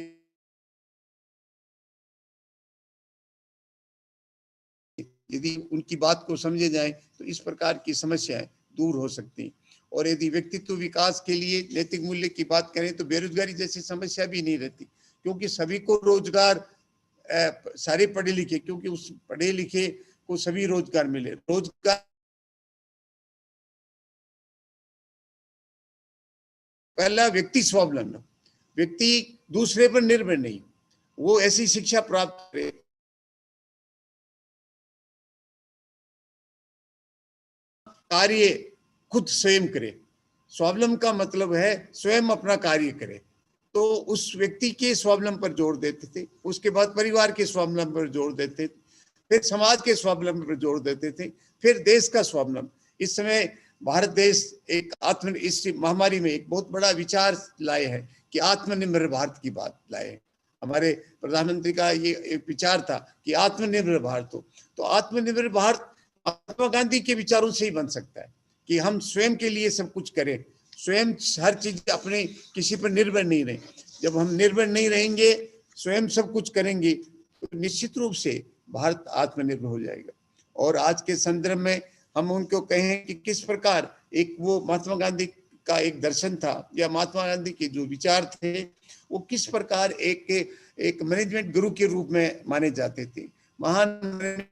यदि उनकी बात को समझे जाए तो इस प्रकार की समस्याएं दूर हो सकती हैं। और यदि व्यक्तित्व विकास के लिए नैतिक मूल्य की बात करें तो बेरोजगारी जैसी समस्या भी नहीं रहती, क्योंकि सभी को रोजगार, सारे पढ़े लिखे, क्योंकि उस पढ़े लिखे को सभी रोजगार मिले। रोजगार पहला व्यक्ति स्वावलंबन, व्यक्ति दूसरे पर निर्भर नहीं, वो ऐसी शिक्षा प्राप्त करे, कार्य खुद स्वयं करे। स्वावलंबन का मतलब है स्वयं अपना कार्य करे। तो उस व्यक्ति के स्वावलंबन पर जोर देते थे, उसके बाद परिवार के स्वावलंबन पर जोर देते थे, फिर समाज के स्वावलंबन पर जोर देते थे, फिर देश का स्वावलंबन। इस समय भारत देश एक इस महामारी में एक बहुत बड़ा विचार लाए हैं कि आत्मनिर्भर भारत की बात लाए। हमारे प्रधानमंत्री का ये एक विचार था कि आत्मनिर्भर भारत हो। तो आत्मनिर्भर भारत महात्मा गांधी के विचारों से ही बन सकता है कि हम स्वयं के लिए सब कुछ करें, स्वयं हर चीज अपने किसी पर निर्भर नहीं रहे। जब हम निर्भर नहीं रहेंगे, स्वयं सब कुछ करेंगे, तो निश्चित रूप से भारत आत्मनिर्भर हो जाएगा। और आज के संदर्भ में हम उनको कहें कि किस प्रकार एक वो महात्मा गांधी का एक दर्शन था, या महात्मा गांधी के जो विचार थे वो किस प्रकार एक मैनेजमेंट गुरु के रूप में माने जाते थे। महान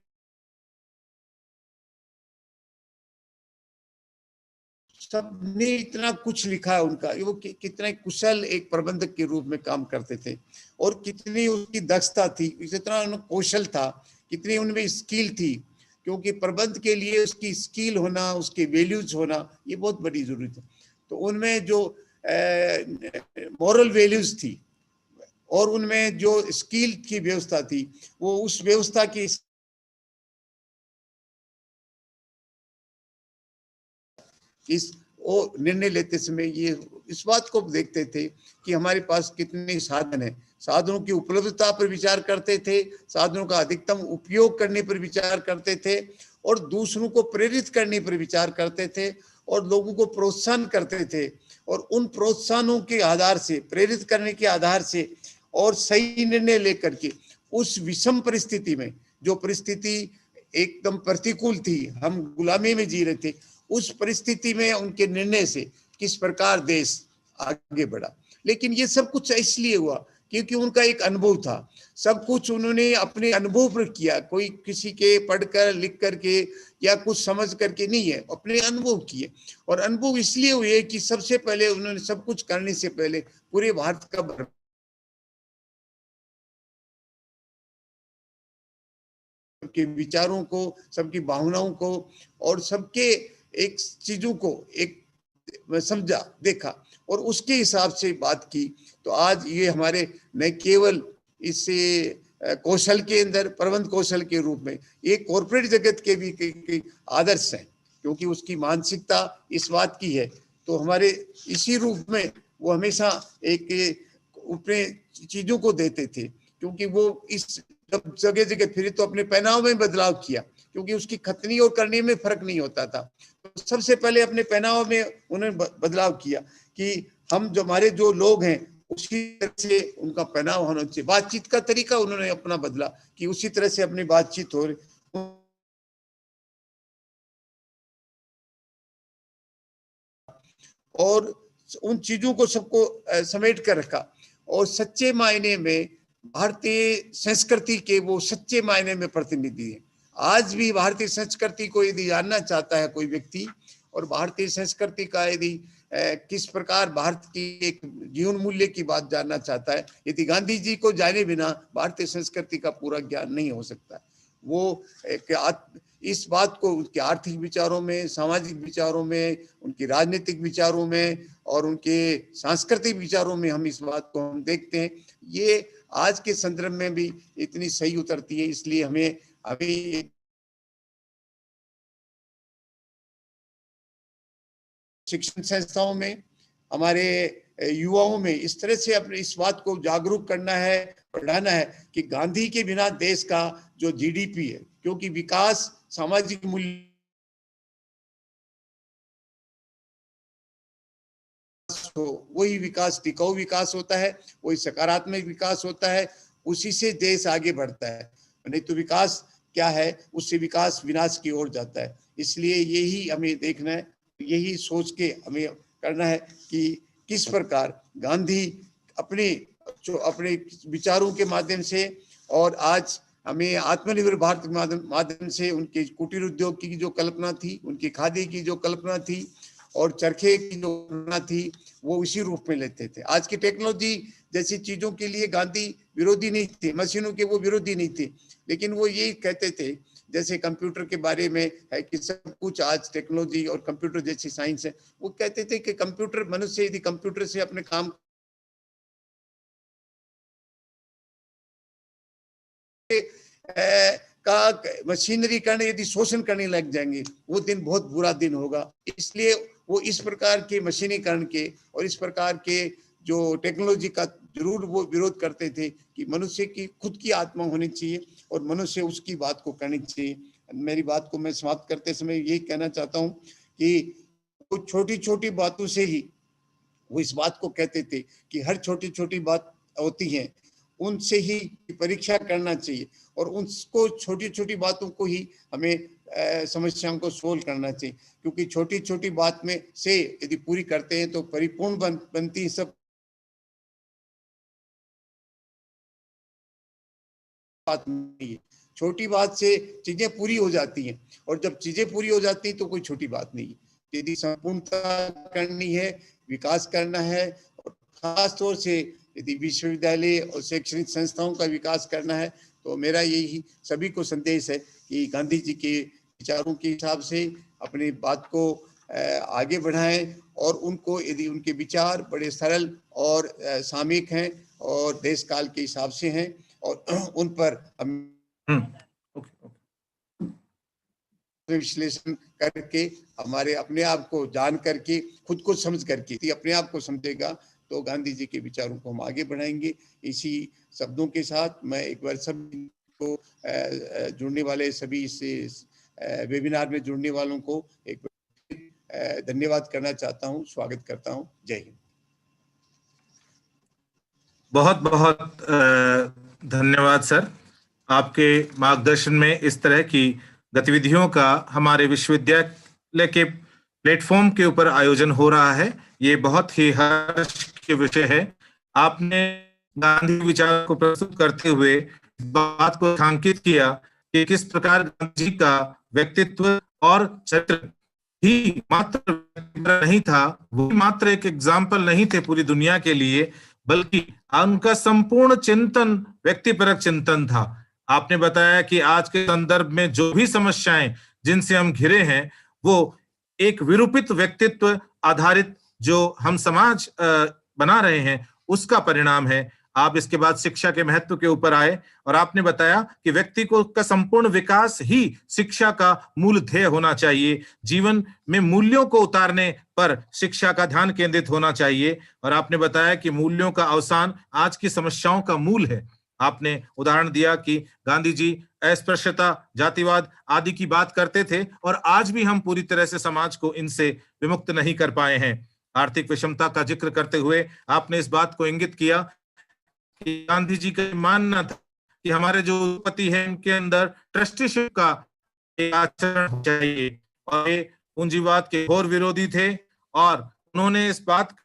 सबने इतना कुछ लिखा है उनका, वो कितना कुशल एक प्रबंधक के रूप में काम करते थे, और कितनी उसकी दक्षता थी, कितना कौशल था, कितनी उनमें स्किल थी। क्योंकि प्रबंध के लिए उसकी स्किल होना, उसके वैल्यूज होना, ये बहुत बड़ी जरूरत है। तो उनमें जो मॉरल वैल्यूज थी और उनमें जो स्किल की व्यवस्था थी, वो उस व्यवस्था की वो निर्णय लेते समय ये इस बात को देखते थे कि हमारे पास कितने साधन हैं, साधनों की उपलब्धता पर विचार करते थे, साधनों का अधिकतम उपयोग करने पर विचार करते थे, और दूसरों को प्रेरित करने पर विचार करते थे, और लोगों को प्रोत्साहन करते थे। और उन प्रोत्साहनों के आधार से, प्रेरित करने के आधार से, और सही निर्णय लेकर के उस विषम परिस्थिति में, जो परिस्थिति एकदम प्रतिकूल थी, हम गुलामी में जी रहे थे, उस परिस्थिति में उनके निर्णय से किस प्रकार देश आगे बढ़ा। लेकिन ये सब कुछ इसलिए हुआ क्योंकि उनका एक अनुभव था। सब कुछ उन्होंने अपने अनुभव पर किया, कोई किसी के पढ़कर लिख करके या कुछ समझ करके नहीं है, अपने अनुभव किए। और अनुभव इसलिए हुए कि सबसे पहले उन्होंने सब कुछ करने से पहले पूरे भारत का के विचारों को, सबकी भावनाओं को, और सबके एक चीजों को एक समझा, देखा, और उसके हिसाब से बात की। तो आज ये हमारे न केवल इस कौशल के अंदर, प्रबंध कौशल के रूप में, ये कॉर्पोरेट जगत के भी आदर्श हैं, क्योंकि उसकी मानसिकता इस बात की है। तो हमारे इसी रूप में वो हमेशा एक अपने चीजों को देते थे, क्योंकि वो इस जब जगह जगह फिरे तो अपने पहनाव में बदलाव किया, क्योंकि उसकी खतनी और करने में फर्क नहीं होता था। तो सबसे पहले अपने पहनाव में उन्होंने बदलाव किया कि हम जो हमारे जो लोग हैं उसी तरह से उनका पहनाव होना चाहिए। बातचीत का तरीका उन्होंने अपना बदला कि उसी तरह से अपनी बातचीत हो रही, और उन चीजों को सबको समेट कर रखा। और सच्चे मायने में भारतीय संस्कृति के वो सच्चे मायने में प्रतिनिधि हैं। आज भी भारतीय संस्कृति को यदि जानना चाहता है कोई व्यक्ति, और भारतीय संस्कृति का यदि किस प्रकार भारत की एक जीवन मूल्य की बात जानना चाहता है, यदि गांधी जी को जाने बिना भारतीय संस्कृति का पूरा ज्ञान नहीं हो सकता। वो इस बात को उनके आर्थिक विचारों में, सामाजिक विचारों में, उनकी राजनीतिक विचारों में और उनके सांस्कृतिक विचारों में हम इस बात को हम देखते हैं। ये आज के संदर्भ में भी इतनी सही उतरती है। इसलिए हमें अभी शिक्षण संस्थाओं में, हमारे युवाओं में इस तरह से अपने इस बात को जागरूक करना है, पढ़ाना है कि गांधी के बिना देश का जो जीडीपी है, क्योंकि विकास सामाजिक मूल्य वही विकास टिकाऊ विकास होता है, वही सकारात्मक विकास होता है, उसी से देश आगे बढ़ता है। नहीं तो विकास क्या है, उससे विकास विनाश की ओर जाता है। इसलिए यही हमें देखना है, यही सोच के हमें करना है कि किस प्रकार गांधी अपने विचारों के माध्यम से, और आज हमें आत्मनिर्भर भारत के माध्यम से उनके कुटीर उद्योग की जो कल्पना थी, उनकी खादी की जो कल्पना थी और चरखे की जो कल्पना थी, वो इसी रूप में लेते थे। आज की टेक्नोलॉजी जैसी चीजों के लिए गांधी विरोधी नहीं थे, मशीनों के वो विरोधी नहीं थे, लेकिन वो यही कहते थे, जैसे कंप्यूटर के बारे में है कि सब कुछ आज टेक्नोलॉजी और कंप्यूटर जैसी साइंस है। वो कहते थे कि कंप्यूटर, मनुष्य यदि कंप्यूटर से अपने काम का मशीनरीकरण यदि शोषण करने लग जाएंगे, वो दिन बहुत बुरा दिन होगा। इसलिए वो इस प्रकार के मशीनीकरण के और इस प्रकार के जो टेक्नोलॉजी का जरूर वो विरोध करते थे कि मनुष्य की खुद की आत्मा होनी चाहिए और मनुष्य उसकी बात को करनी चाहिए। मेरी बात को मैं समाप्त करते समय यही कहना चाहता हूँ कि छोटी छोटी बातों से ही वो इस बात को कहते थे कि हर छोटी छोटी बात होती है, उनसे ही परीक्षा करना चाहिए और उनको छोटी छोटी बातों को ही हमें समस्याओं को सोल्व करना चाहिए, क्योंकि छोटी छोटी बात में से यदि पूरी करते हैं तो परिपूर्ण बनती है सब बात नहीं है। छोटी बात से चीजें पूरी हो जाती हैं और जब चीजें पूरी हो जाती हैं तो कोई छोटी बात नहीं है। यदि संपूर्णता करनी है, विकास करना है और खास तौर से यदि विश्वविद्यालय और शैक्षणिक संस्थाओं का विकास करना है तो मेरा यही सभी को संदेश है कि गांधी जी के विचारों के हिसाब से अपनी बात को आगे बढ़ाएं और उनको यदि उनके विचार बड़े सरल और सामयिक हैं और देश काल के हिसाब से हैं और उन पर हम विश्लेषण करके हमारे अपने आप को जान करके खुद को समझ करके अपने आप को समझेगा तो गांधी जी के विचारों को हम आगे बढ़ाएंगे। इसी शब्दों के साथ मैं एक बार सभी को जुड़ने वाले सभी इस वेबिनार में जुड़ने वालों को एक बार धन्यवाद करना चाहता हूं, स्वागत करता हूं। जय हिंद। बहुत बहुत धन्यवाद सर। आपके मार्गदर्शन में इस तरह की गतिविधियों का हमारे विश्वविद्यालय के प्लेटफॉर्म के ऊपर आयोजन हो रहा है, ये बहुत ही हर्ष के विषय है। आपने गांधी विचार को प्रस्तुत करते हुए बात को रेखांकित किया कि किस प्रकार गांधी जी का व्यक्तित्व और चरित्र ही मात्र नहीं था, वो मात्र एक एग्जाम्पल नहीं थे पूरी दुनिया के लिए, बल्कि उनका संपूर्ण चिंतन व्यक्तिपरक चिंतन था। आपने बताया कि आज के संदर्भ में जो भी समस्याएं जिनसे हम घिरे हैं वो एक विरूपित व्यक्तित्व आधारित जो हम समाज बना रहे हैं उसका परिणाम है। आप इसके बाद शिक्षा के महत्व के ऊपर आए और आपने बताया कि व्यक्ति को का संपूर्ण विकास ही शिक्षा का मूल ध्येय होना चाहिए, जीवन में मूल्यों को उतारने पर शिक्षा का ध्यान केंद्रित होना चाहिए। और आपने बताया कि मूल्यों का अवसान आज की समस्याओं का मूल है। आपने उदाहरण दिया कि गांधी जी अस्पृश्यता, जातिवाद आदि की बात करते थे और आज भी हम पूरी तरह से समाज को इनसे विमुक्त नहीं कर पाए हैं। आर्थिक विषमता का जिक्र करते हुए आपने इस बात को इंगित किया कि गांधी जी का मानना था कि हमारे जो पति हैं उनके अंदर ट्रस्टीशिप का एक आचरण चाहिए और ये पूंजीवाद के घोर विरोधी थे और उन्होंने इस बात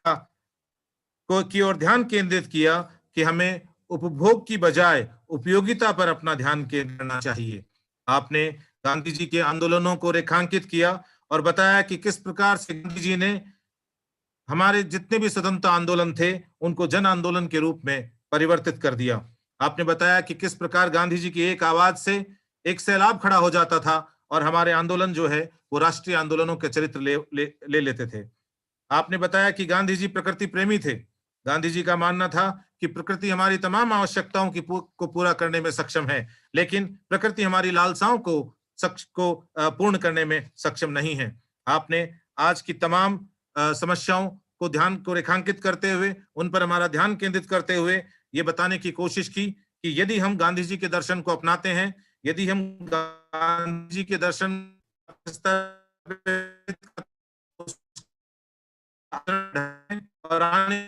की ओर ध्यान केंद्रित किया कि हमें उपभोग की बजाय उपयोगिता पर अपना ध्यान केंद्रित करना चाहिए। आपने गांधी जी के आंदोलनों को रेखांकित किया और बताया कि किस प्रकार से गांधी जी ने हमारे जितने भी स्वतंत्रता आंदोलन थे उनको जन आंदोलन के रूप में परिवर्तित कर दिया। आपने बताया कि किस प्रकार गांधी जी की एक आवाज से एक सैलाब खड़ा हो जाता था और हमारे आंदोलन जो है वो राष्ट्रीय आंदोलनों के चरित्र ले लेते थे। आपने बताया कि गांधी जी प्रकृति प्रेमी थे। गांधी जी का मानना था कि प्रकृति हमारी तमाम आवश्यकताओं को पूरा करने में सक्षम है, लेकिन प्रकृति हमारी लालसाओं को पूर्ण करने में सक्षम नहीं है। आपने आज की तमाम समस्याओं को ध्यान को रेखांकित करते हुए उन पर हमारा ध्यान केंद्रित करते हुए ये बताने की कोशिश की कि यदि हम गांधी जी के दर्शन को अपनाते हैं, यदि हम गांधी जी के दर्शन और आने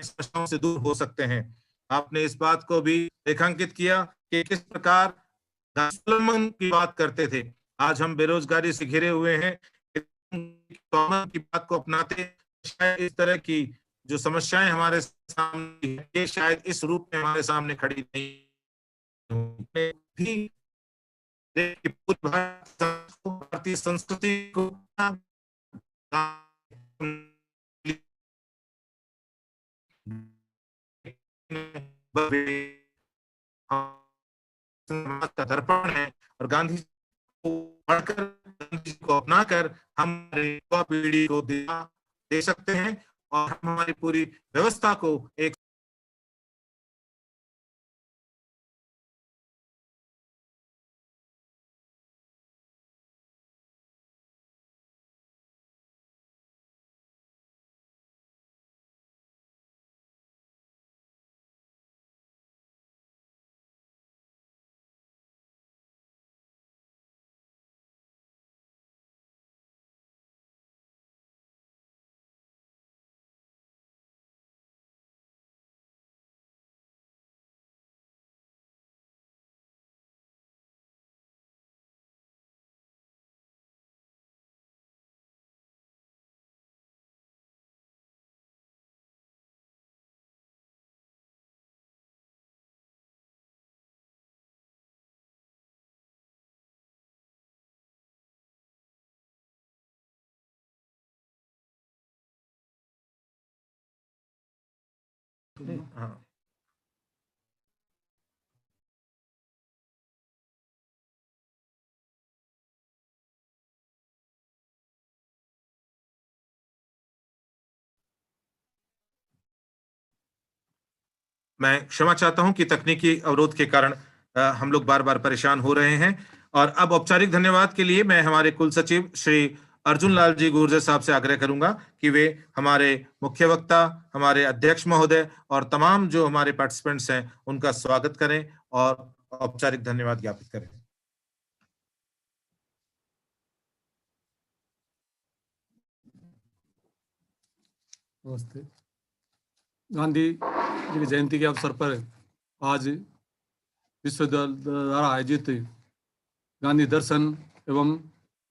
समस्याओं से दूर हो सकते हैं। आपने इस बात को भी रेखांकित किया कि किस प्रकार की बात करते थे। आज हम बेरोजगारी से घिरे हुए हैं, की बात को अपनाते शायद इस तरह की जो समस्याएं हमारे सामने ये शायद इस रूप में हमारे सामने खड़ी नहीं भी। भारतीय संस्कृति को समाज का दर्पण है और गांधी जी को पढ़कर, गांधी जी को अपनाकर हम युवा पीढ़ी को दे सकते हैं और हम हमारी पूरी व्यवस्था को एक हाँ। मैं क्षमा चाहता हूं कि तकनीकी अवरोध के कारण हम लोग बार बार परेशान हो रहे हैं। और अब औपचारिक धन्यवाद के लिए मैं हमारे कुल सचिव श्री अर्जुन लाल जी गुर्जर साहब से आग्रह करूंगा कि वे हमारे मुख्य वक्ता, हमारे अध्यक्ष महोदय और तमाम जो हमारे पार्टिसिपेंट्स हैं उनका स्वागत करें और औपचारिक धन्यवाद ज्ञापित करें। नमस्ते। गांधी जी की जयंती के अवसर पर आज विश्वविद्यालय द्वारा आयोजित गांधी दर्शन एवं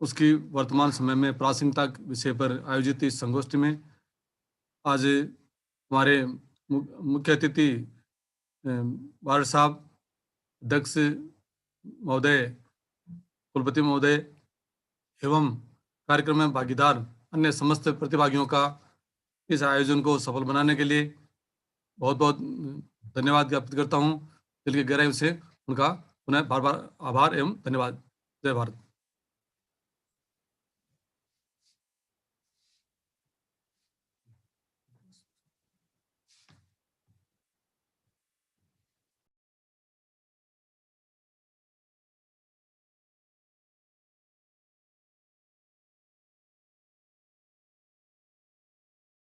उसकी वर्तमान समय में प्रासंगिकता विषय पर आयोजित इस संगोष्ठी में आज हमारे मुख्य अतिथि वार्ड साहब, अध्यक्ष महोदय, कुलपति महोदय एवं कार्यक्रम में भागीदार अन्य समस्त प्रतिभागियों का इस आयोजन को सफल बनाने के लिए बहुत बहुत धन्यवाद ज्ञापित करता हूं। दिल की गहराई से उनका पुनः बार बार आभार एवं धन्यवाद। जय भारत।